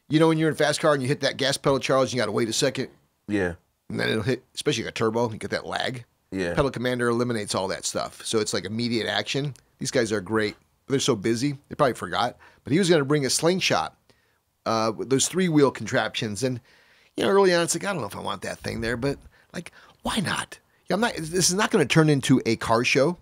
You know, when you're in a fast car and you hit that gas pedal, Charles, you got to wait a second, Yeah. and then it'll hit, especially a turbo, you get that lag. Yeah. Pedal Commander eliminates all that stuff. So it's like immediate action. These guys are great. They're so busy. They probably forgot. But he was going to bring a slingshot with those 3-wheel contraptions. And, you know, early on, it's like, I don't know if I want that thing there. But, like, why not? Yeah, this is not going to turn into a car show,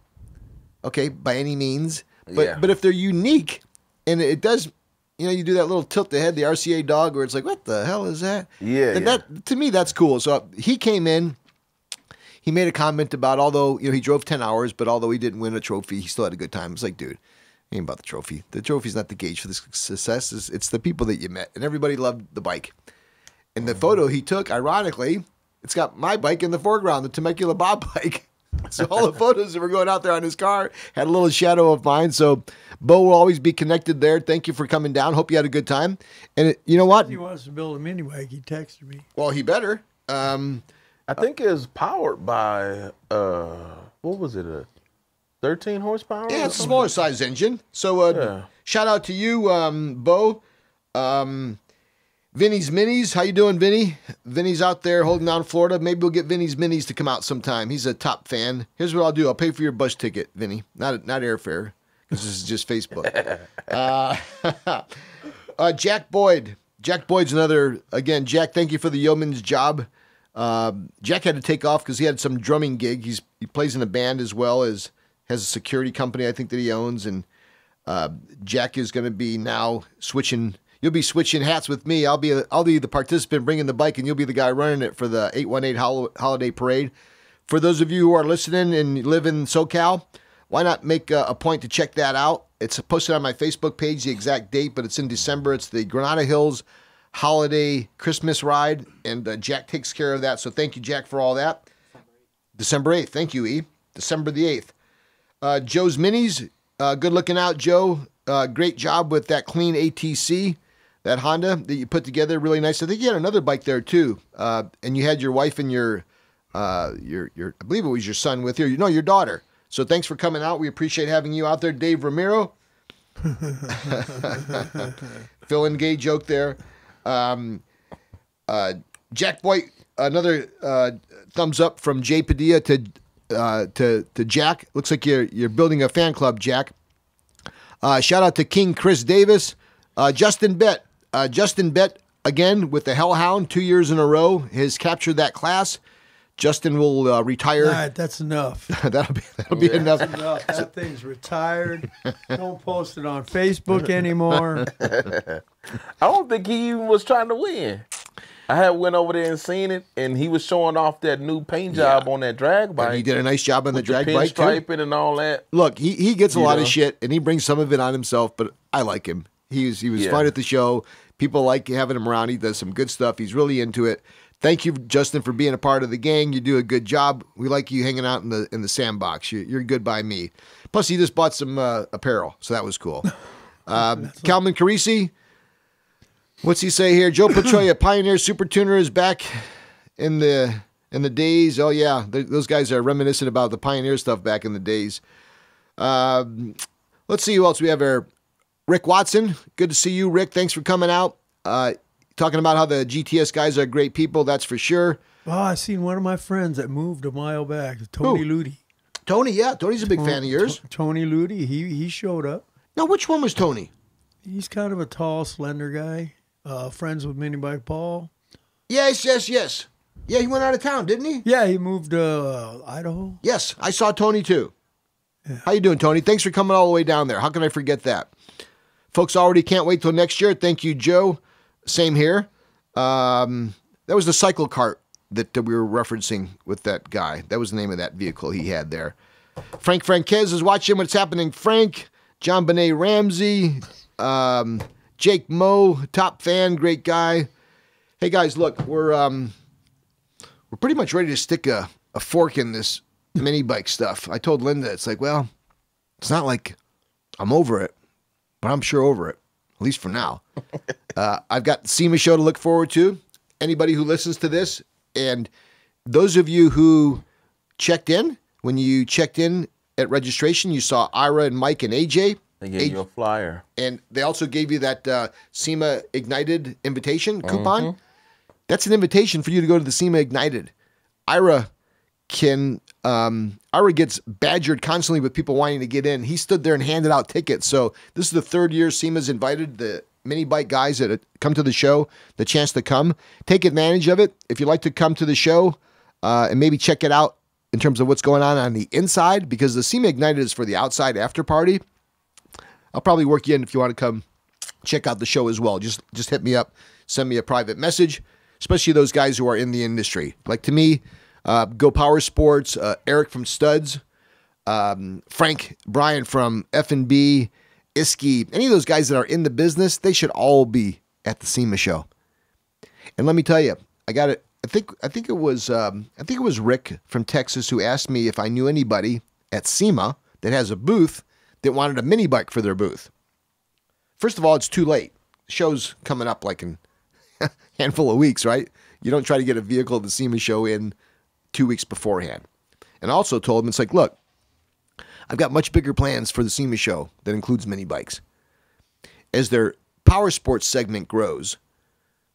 okay, by any means. But if they're unique, and it does, you know, you do that little tilt the head, the RCA dog, where it's like, what the hell is that? Yeah. And that, to me, that's cool. So he came in. He made a comment about, although, you know, he drove 10 hours, but although he didn't win a trophy, he still had a good time. It's like, dude, it ain't about the trophy. The trophy's not the gauge for the success. It's the people that you met. And everybody loved the bike. And the photo he took, ironically, it's got my bike in the foreground, the Temecula Bob bike. So all the photos that were going out there on his car had a little shadow of mine. So Bo will always be connected there. Thank you for coming down. Hope you had a good time. And you know what? He wants to build a mini bike. He texted me. Well, he better. I think it was powered by, what was it, a 13 horsepower? Yeah, it's a smaller size engine. So shout out to you, Bo. Vinny's Minis. How you doing, Vinny? Vinny's out there holding down Florida. Maybe we'll get Vinny's Minis to come out sometime. He's a top fan. Here's what I'll do. I'll pay for your bus ticket, Vinny. Not airfare, because this is just Facebook. Jack Boyd. Jack Boyd's another, again, Jack, thank you for the yeoman's job. Jack had to take off because he had some drumming gig. He plays in a band as well as has a security company, I think, that he owns. And Jack is going to be now switching. You'll be switching hats with me. I'll be the participant bringing the bike, and you'll be the guy running it for the 818 holiday parade. For those of you who are listening and live in SoCal, why not make a point to check that out? It's posted on my Facebook page, the exact date, but it's in December. It's the Granada Hills holiday Christmas ride, and Jack takes care of that. So thank you, Jack, for all that. December 8th. Thank you, E. December the 8th. Joe's Minis. Good looking out, Joe. Great job with that clean ATC, that Honda that you put together. Really nice. I think you had another bike there too, and you had your wife and your I believe it was your son with you. No, your daughter. So thanks for coming out. We appreciate having you out there, Dave Ramiro. Phil and Gay joke there. Jack Boyd, another thumbs up from Jay Padilla to Jack. Looks like you're building a fan club, Jack. Shout out to King Chris Davis. Justin Bett. Justin Bett, again, with the Hellhound, 2 years in a row, has captured that class. Justin will retire. All right, that's enough. that'll be enough. That's enough. That thing's retired. Don't post it on Facebook anymore. I don't think he even was trying to win. I had went over there and seen it, and he was showing off that new paint job on that drag bike. And he did a nice job on the drag bike too. Pinstriping and all that. Look, he gets a lot of shit, and he brings some of it on himself, but I like him. He was fun at the show. People like having him around. He does some good stuff. He's really into it. Thank you, Justin, for being a part of the gang. You do a good job. We like you hanging out in the sandbox. You're good by me. Plus, he just bought some apparel, so that was cool. Calvin Carisi, what's he say here? Joe Petroia, Pioneer Super Tuner, is back in the days. Oh yeah, those guys are reminiscent about the Pioneer stuff back in the days. Let's see who else we have here. Rick Watson, good to see you, Rick. Thanks for coming out. Talking about how the GTS guys are great people, that's for sure. Oh, I seen one of my friends that moved a mile back, Tony Ludi. Tony, yeah. Tony's a big fan of yours. Tony Ludi, he showed up. Now, which one was Tony? He's kind of a tall, slender guy. Friends with Minibike Paul. Yes. Yeah, he went out of town, didn't he? Yeah, he moved to Idaho. Yes, I saw Tony too. Yeah. How you doing, Tony? Thanks for coming all the way down there. How can I forget that? Folks already can't wait till next year. Thank you, Joe. Same here. That was the cycle cart that we were referencing with that guy. That was the name of that vehicle he had there. Frank Franquez is watching what's happening. Frank, John Benet Ramsey, Jake Moe, top fan, great guy. Hey guys, look, we're pretty much ready to stick a fork in this mini bike stuff. I told Linda, it's like, well, it's not like I'm over it, but I'm sure over it, at least for now. I've got the SEMA show to look forward to. Anybody who listens to this, and those of you who checked in, when you checked in at registration, you saw Ira and Mike and AJ. They gave you a flyer. And they also gave you that SEMA Ignited invitation coupon. Mm-hmm. That's an invitation for you to go to the SEMA Ignited. Ira gets badgered constantly with people wanting to get in. He stood there and handed out tickets. So this is the third year SEMA's invited the mini bike guys that come to the show the chance to come. Take advantage of it. If you'd like to come to the show and maybe check it out in terms of what's going on the inside, because the SEMA Ignited is for the outside after party. I'll probably work you in if you want to come check out the show as well. Just hit me up, send me a private message, especially those guys who are in the industry. Like to me, Go Power Sports, Eric from Studs, Frank, Brian from F&B, Iski, any of those guys that are in the business, they should all be at the SEMA show. And let me tell you, I got it. I think it was Rick from Texas who asked me if I knew anybody at SEMA that has a booth that wanted a mini bike for their booth. First of all, it's too late. The show's coming up like in a handful of weeks, right? You don't try to get a vehicle at the SEMA show in 2 weeks beforehand. And I also told him, it's like, look, I've got much bigger plans for the SEMA show that includes mini bikes. As their power sports segment grows,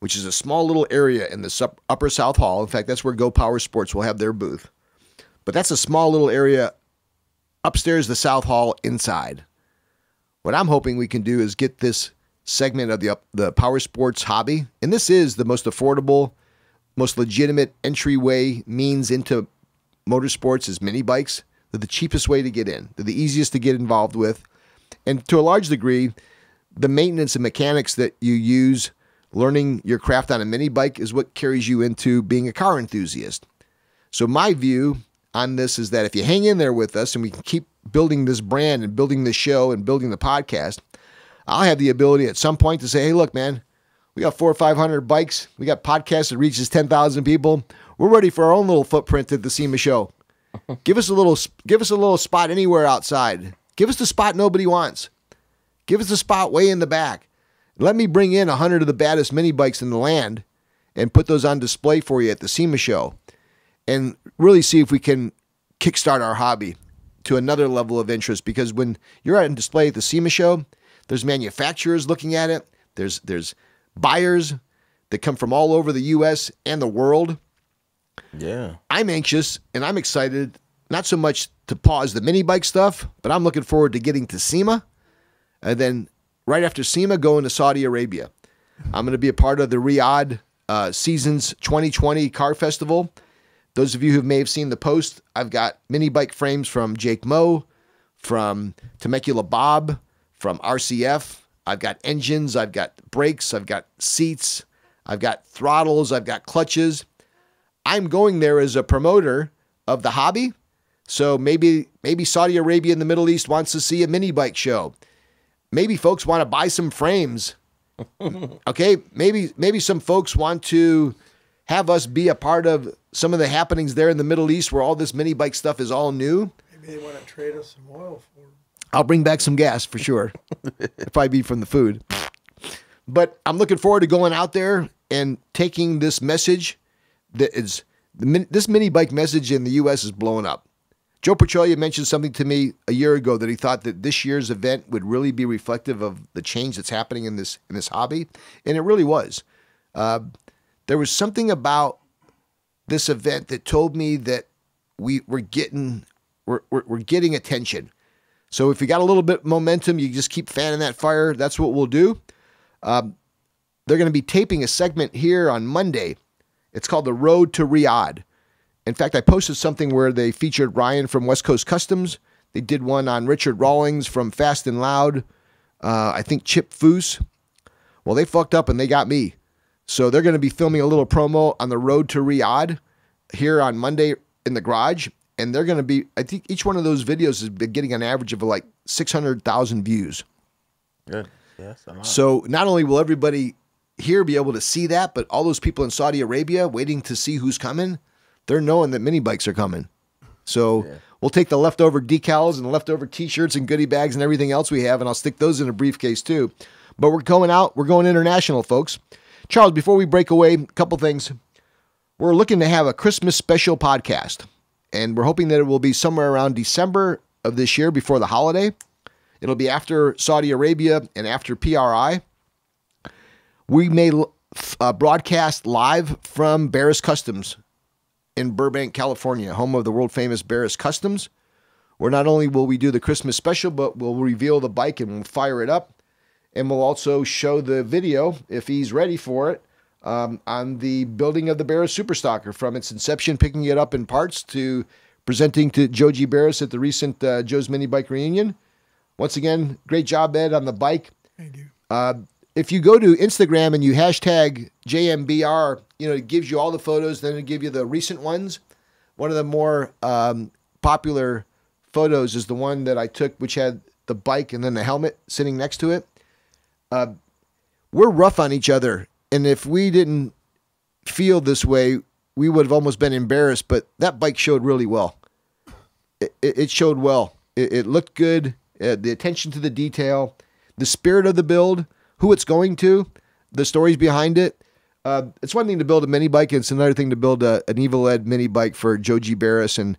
which is a small little area in the upper South Hall. In fact, that's where Go Power Sports will have their booth. But that's a small little area upstairs, the South Hall inside. What I'm hoping we can do is get this segment of the power sports hobby, and this is the most affordable, most legitimate entryway means into motorsports is mini bikes. They're the cheapest way to get in. They're the easiest to get involved with. And to a large degree, the maintenance and mechanics that you use learning your craft on a mini bike is what carries you into being a car enthusiast. So my view on this is that if you hang in there with us and we can keep building this brand and building this show and building the podcast, I'll have the ability at some point to say, hey, look, man, we got 400 or 500 bikes. We got podcasts that reaches 10,000 people. We're ready for our own little footprint at the SEMA show. Give us a little spot anywhere outside. Give us the spot nobody wants. Give us a spot way in the back. Let me bring in 100 of the baddest mini bikes in the land and put those on display for you at the SEMA show and really see if we can kickstart our hobby to another level of interest. Because when you're on display at the SEMA show, there's manufacturers looking at it. There's buyers that come from all over the U.S. and the world. Yeah. I'm anxious and I'm excited, not so much to pause the mini bike stuff, but I'm looking forward to getting to SEMA and then right after SEMA, going to Saudi Arabia. I'm going to be a part of the Riyadh Seasons 2020 Car Festival. Those of you who may have seen the post, I've got mini bike frames from Jake Moe, from Temecula Bob, from RCF. I've got engines, I've got brakes, I've got seats, I've got throttles, I've got clutches. I'm going there as a promoter of the hobby. So maybe Saudi Arabia in the Middle East wants to see a mini bike show. Maybe folks want to buy some frames. Okay, maybe some folks want to have us be a part of some of the happenings there in the Middle East where all this mini bike stuff is all new. Maybe they want to trade us some oil for them. I'll bring back some gas for sure. It'll probably be from the food. But I'm looking forward to going out there and taking this message that is, this mini bike message in the U.S. is blowing up. Joe Petrolia mentioned something to me a year ago that he thought that this year's event would really be reflective of the change that's happening in this hobby, and it really was. There was something about this event that told me that we're getting attention. So if you got a little bit of momentum, you just keep fanning that fire. That's what we'll do. They're going to be taping a segment here on Monday. It's called The Road to Riyadh. In fact, I posted something where they featured Ryan from West Coast Customs. They did one on Richard Rawlings from Fast and Loud. I think Chip Foose. Well, they fucked up and they got me. So they're going to be filming a little promo on The Road to Riyadh here on Monday in the garage. And they're going to be, I think each one of those videos has been getting an average of like 600,000 views. Good. Yes, a lot. So not only will everybody here be able to see that, but all those people in Saudi Arabia waiting to see who's coming, they're knowing that mini bikes are coming. So we'll take the leftover decals and the leftover T-shirts and goodie bags and everything else we have, and I'll stick those in a briefcase too. But we're going out. We're going international, folks. Charles, before we break away, a couple things. We're looking to have a Christmas special podcast, and we're hoping that it will be somewhere around December of this year before the holiday. It'll be after Saudi Arabia and after PRI. We may broadcast live from Barris Customs in Burbank, California, home of the world-famous Barris Customs, where not only will we do the Christmas special, but we'll reveal the bike and we'll fire it up. And we'll also show the video, if he's ready for it, on the building of the Barris Superstocker, from its inception, picking it up in parts, to presenting to Joe G. Barris at the recent Joe's Minibike Reunion. Once again, great job, Ed, on the bike. Thank you. If you go to Instagram and you hashtag JMBR, it gives you all the photos, then it'll give you the recent ones. One of the more popular photos is the one that I took, which had the bike and then the helmet sitting next to it. We're rough on each other, and if we didn't feel this way, we would have almost been embarrassed, but that bike showed really well. It showed well. It looked good. The attention to the detail, the spirit of the build, who it's going to, the stories behind it. It's one thing to build a mini bike, and it's another thing to build an Evil Ed mini bike for Joe G. Barris, and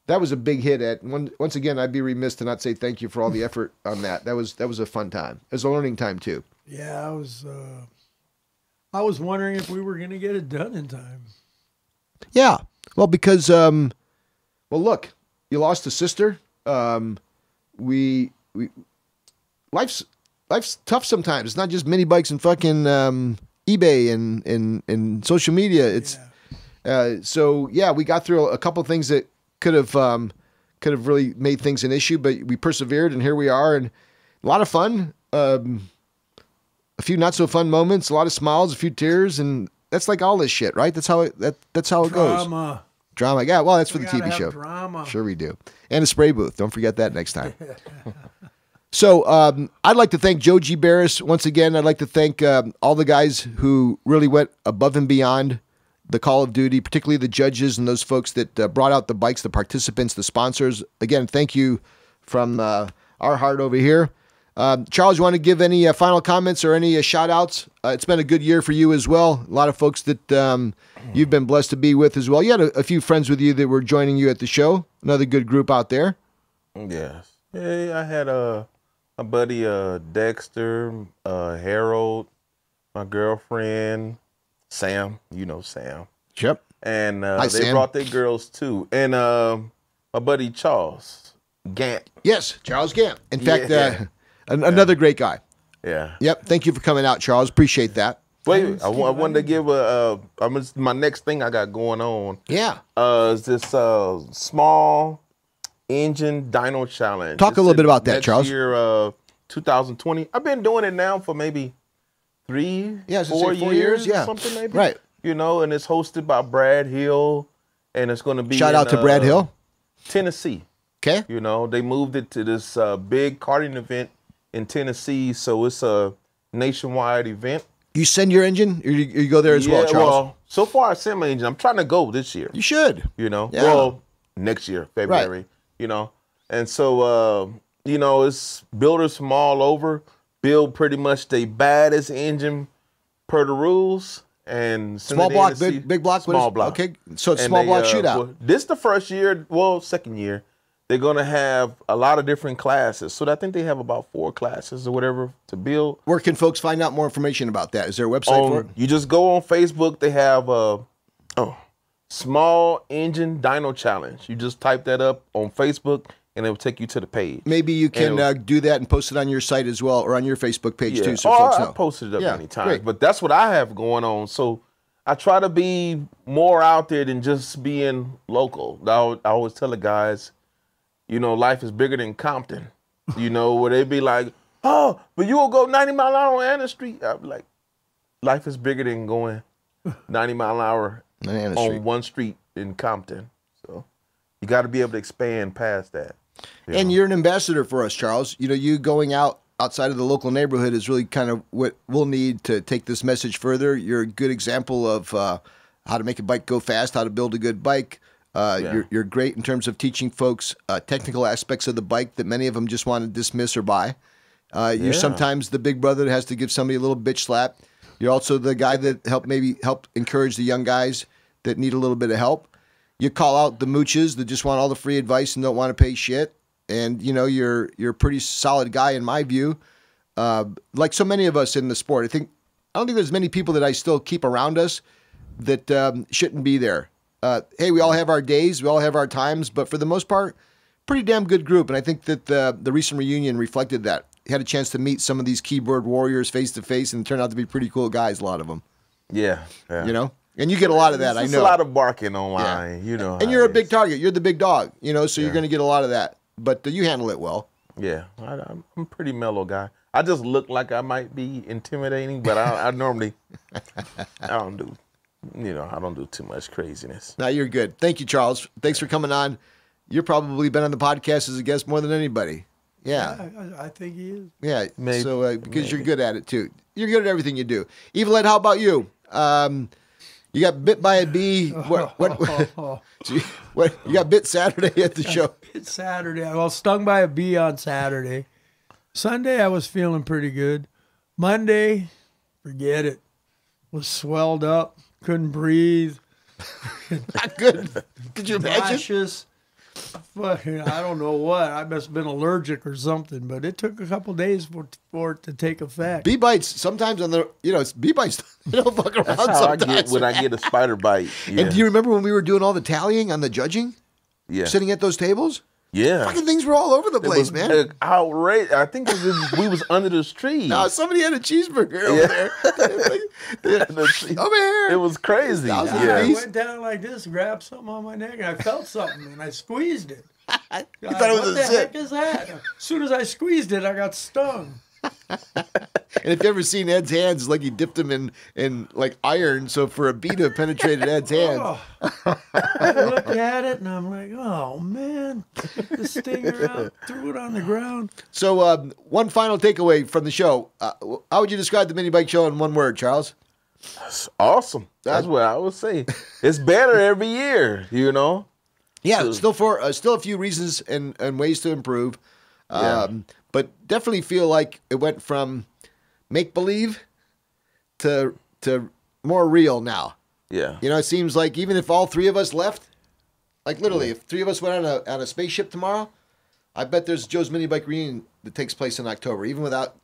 that was a big hit. Once again, I'd be remiss to not say thank you for all the effort on that. That was a fun time. It was a learning time too. Yeah, I was wondering if we were going to get it done in time. Yeah, well, because look, you lost a sister. Life's tough sometimes. It's not just mini bikes and fucking eBay and social media. It's so we got through a couple things that could have really made things an issue, but we persevered, and here we are, and a lot of fun. A few not so fun moments, a lot of smiles, a few tears, and that's like all this shit, right? That's how it goes. Drama. Yeah, well, that's for the TV show. Drama. Sure we do. And a spray booth. Don't forget that next time. So I'd like to thank Joe G. Barris once again. I'd like to thank all the guys who really went above and beyond the call of duty, particularly the judges and those folks that brought out the bikes, the participants, the sponsors. Again, thank you from our heart over here. Charles, you want to give any final comments or any shout-outs? It's been a good year for you as well. A lot of folks that you've been blessed to be with as well. You had a few friends with you that were joining you at the show. Another good group out there. Yes. Hey, I had my buddy Dexter, Harold, my girlfriend, Sam. You know Sam. Yep. And Hi, they Sam. brought their girls too. And my buddy Charles Gant. Yes, Charles Gant. In fact, another great guy. Yeah. Yep. Thank you for coming out, Charles. Appreciate that. Wait, I wanted to give my next thing I got going on. Yeah. Is this small engine dyno challenge. Talk a little bit about that, next Charles. Year, 2020. I've been doing it now for maybe 4 years, yeah, something maybe. Right. You know, and it's hosted by Brad Hill, and it's going to be shout out to Brad Hill, Tennessee. Okay. You know, they moved it to this big karting event in Tennessee, so it's a nationwide event. You send your engine, or you go there as well, Charles? Well, so far I sent my engine. I'm trying to go this year. You should. You know, yeah. Well, next year, February. Right. You know, and so you know, it's builders from all over build pretty much the baddest engine per the rules. And small block, big block, small block. Okay, so it's small block shootout. Well, this the first year, well, second year. They're going to have a lot of different classes. So I think they have about 4 classes or whatever to build. Where can folks find out more information about that? Is there a website for it? You just go on Facebook. They have small engine dyno challenge. You just type that up on Facebook, and it will take you to the page. Maybe you can do that and post it on your site as well, or on your Facebook page too, so folks know. I posted it up anytime. Great. But that's what I have going on. So I try to be more out there than just being local. I always tell the guys, you know, life is bigger than Compton. You know, where they be like, oh, but you will go 90 mile an hour on Anna Street. I'm like, life is bigger than going 90 mile an hour on one street in Compton. So you got to be able to expand past that. And you're an ambassador for us, Charles. You know, you going outside of the local neighborhood is really kind of what we'll need to take this message further. You're a good example of how to make a bike go fast, how to build a good bike. You're great in terms of teaching folks technical aspects of the bike that many of them just want to dismiss or buy. You're sometimes the big brother that has to give somebody a little bitch slap. You're also the guy that help encourage the young guys that need a little bit of help. You call out the mooches that just want all the free advice and don't want to pay shit. And you know you're a pretty solid guy in my view. Like so many of us in the sport, I don't think there's many people that I still keep around us that shouldn't be there. Hey, we all have our days, we all have our times, but for the most part, pretty damn good group. And I think that the recent reunion reflected that. You had a chance to meet some of these keyboard warriors face to face, and it turned out to be pretty cool guys, a lot of them. Yeah. You know? And you get a lot of that, I know. a lot of barking online, you know. And you're a big target. You're the big dog, you know, so you're going to get a lot of that. But you handle it well. Yeah, I'm a pretty mellow guy. I just look like I might be intimidating, but I normally, I don't do too much craziness. No, you're good. Thank you, Charles. Thanks for coming on. You're probably been on the podcast as a guest more than anybody. Yeah. I think he is. Yeah, maybe. So because you're good at it too. You're good at everything you do. Evelyn, how about you? You got bit by a bee. What you got bit Saturday at the show? Bit Saturday. I was stung by a bee on Saturday. Sunday I was feeling pretty good. Monday, forget it. Was swelled up, couldn't breathe. Not good. Could you imagine? Nauseous. I don't know what. I must have been allergic or something, but it took a couple days for it to take effect. Bee bites sometimes bee bites don't fuck around. That's how sometimes. I get when I get a spider bite. Yeah. And do you remember when we were doing all the tallying on the judging? Yeah. Sitting at those tables? Yeah. Fucking things were all over the place, man. Outrageous. I think we was under the tree. No, somebody had a cheeseburger over there. Over here. It was crazy. I went down like this, grabbed something on my neck, and I felt something, and I squeezed it. You thought it was what the heck is that? As soon as I squeezed it, I got stung. And if you ever seen Ed's hands, it's like he dipped them in like iron. So for a bee to have penetrated Ed's hands. I looked at it and I'm like, oh man, took the stinger out, threw it on the ground. So one final takeaway from the show. How would you describe the Minibike show in one word, Charles? That's awesome. That's what I would say. It's better every year, you know? Yeah, still a few reasons and ways to improve. But definitely feel like it went from make-believe to more real now. Yeah. You know, it seems like even if all 3 of us left, like literally, if 3 of us went on a spaceship tomorrow, I bet there's Joe's Minibike Reunion that takes place in October, even without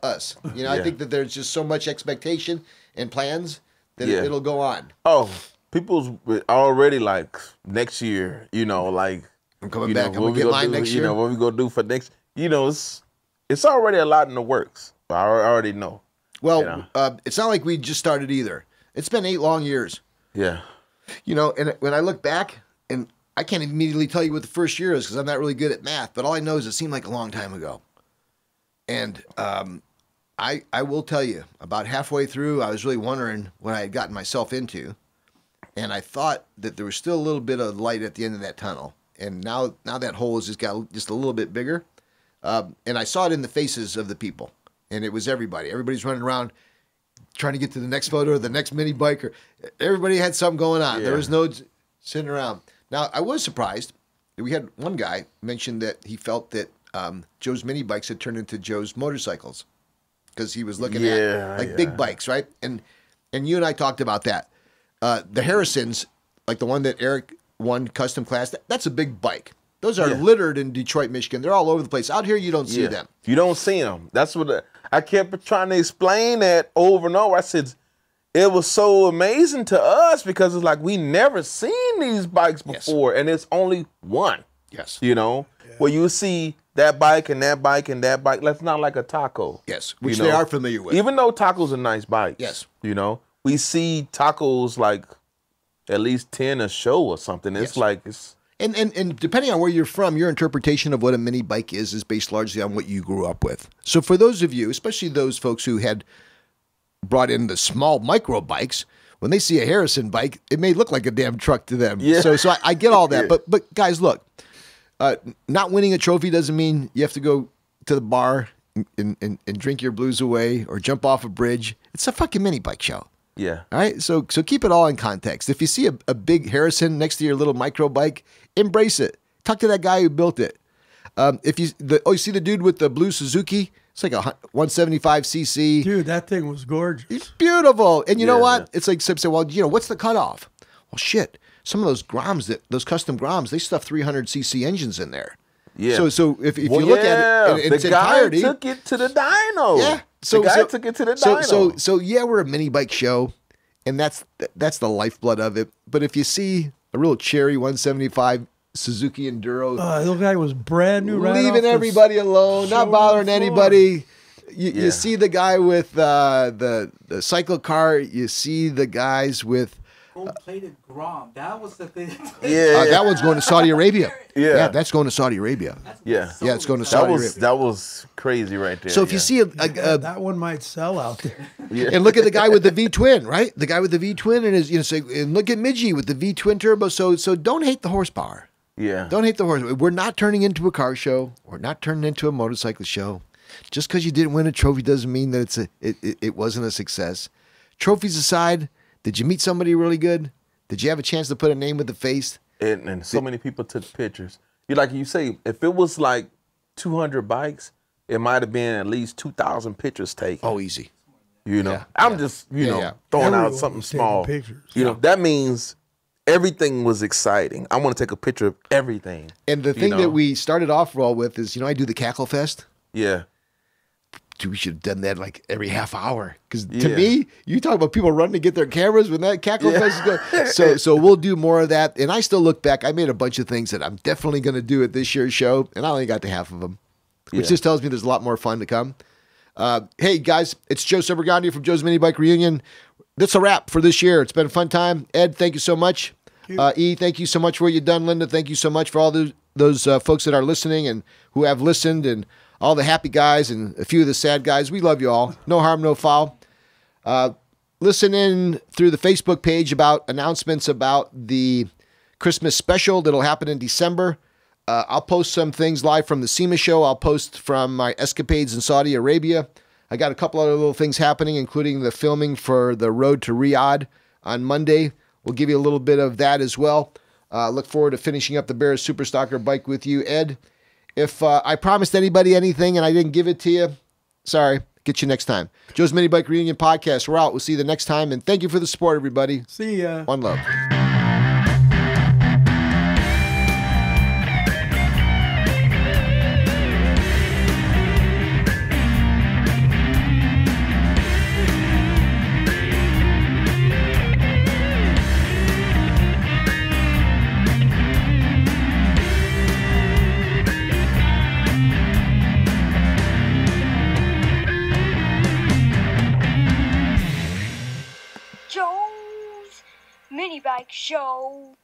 us. You know, I think that there's just so much expectation and plans that it'll go on. Oh, people's already like next year, you know, like I'm coming back. I'm going to get mine next year. You know, what we going to do for next, you know, it's already a lot in the works. I already know. Well, You know? it's not like we just started either. It's been 8 long years. Yeah. You know, and when I look back, and I can't immediately tell you what the first year is because I'm not really good at math, but all I know is it seemed like a long time ago. And I will tell you, about halfway through, I was really wondering what I had gotten myself into. And I thought that there was still a little bit of light at the end of that tunnel. And now that hole has just got just a little bit bigger. And I saw it in the faces of the people. And it was everybody. Everybody's running around trying to get to the next photo or the next mini bike. Or everybody had something going on. Yeah. There was no sitting around. Now, I was surprised. We had one guy mention that he felt that Joe's mini bikes had turned into Joe's motorcycles because he was looking at big bikes, right? And you and I talked about that. The Harrisons, like the one that Eric won custom class, that's a big bike. Those are littered in Detroit, Michigan. They're all over the place. Out here, you don't see them. You don't see them. That's what I kept trying to explain that over and over. I said, it was so amazing to us because it's like we never seen these bikes before, and it's only one. Yes. You know, where you see that bike and that bike and that bike. That's not like a Taco. Yes, which you they know? are familiar with. Even though Taco's a nice bike. Yes. You know, we see Tacos like at least 10 a show or something. It's like it's. And depending on where you're from, your interpretation of what a mini bike is based largely on what you grew up with. So for those of you, especially those folks who had brought in the small micro bikes, when they see a Harrison bike, it may look like a damn truck to them. Yeah. So I get all that. But guys, look, not winning a trophy doesn't mean you have to go to the bar and drink your blues away or jump off a bridge. It's a fucking mini bike show. Yeah. All right. So keep it all in context. If you see a big Harrison next to your little micro bike, embrace it. Talk to that guy who built it. If you see the dude with the blue Suzuki, it's like a 175cc. Dude, that thing was gorgeous. It's beautiful. And you know what? Yeah. It's like Sip said, well, you know, what's the cutoff? Well, shit. Some of those Groms, those custom Groms, they stuff 300cc engines in there. Yeah. So if you look at it in its the guy entirety, took it to the dyno. yeah. The guy took it to the dyno. So yeah, we're a mini bike show, and that's the lifeblood of it. But if you see a real cherry 175 Suzuki Enduro, It looked like it was brand new, right leaving everybody alone, not bothering anybody. You see the guy with the cycle car. You see the guys with. Gold-plated Grom. That was the thing. That one's going to Saudi Arabia. Yeah. That's going to Saudi Arabia. Yeah. Yeah, it's going to Saudi Arabia. That was crazy right there. So if you see that one might sell out there. and look at the guy with the V twin, right? The guy with the V twin and his, and look at Midgie with the V twin turbo. So don't hate the horsepower. Yeah. Don't hate the horsepower. We're not turning into a car show. We're not turning into a motorcycle show. Just because you didn't win a trophy doesn't mean that it wasn't a success. Trophies aside, did you meet somebody really good? Did you have a chance to put a name with the face? And so many people took pictures. You say, if it was like 200 bikes, it might have been at least 2,000 pictures taken. Oh, easy. You know, Yeah. I'm just, throwing Everyone out something was taking small. pictures. You know, that means everything was exciting. I want to take a picture of everything. And the thing that we started off raw with is, I do the Cackle Fest. Yeah. Dude, we should have done that like every half hour. Because to me, you talk about people running to get their cameras when that Cackle Fest is going. So we'll do more of that. And I still look back. I made a bunch of things that I'm definitely going to do at this year's show. And I only got to half of them, which just tells me there's a lot more fun to come. Hey, guys, it's Joe Sebergandio from Joe's Minibike Reunion. That's a wrap for this year. It's been a fun time. Ed, thank you so much. E, thank you so much for what you've done. Linda, thank you so much for all those folks that are listening and who have listened, and all the happy guys and a few of the sad guys. We love you all. No harm, no foul. Listen in through the Facebook page about announcements about the Christmas special that'll happen in December. I'll post some things live from the SEMA show. I'll post from my escapades in Saudi Arabia. I got a couple other little things happening, including the filming for the road to Riyadh on Monday. We'll give you a little bit of that as well. Look forward to finishing up the Bears Superstalker bike with you, Ed. If I promised anybody anything and I didn't give it to you, sorry. Get you next time. Joe's Minibike Reunion Podcast. We're out. We'll see you the next time. And thank you for the support, everybody. See ya. One love. Joe's Minibike Show.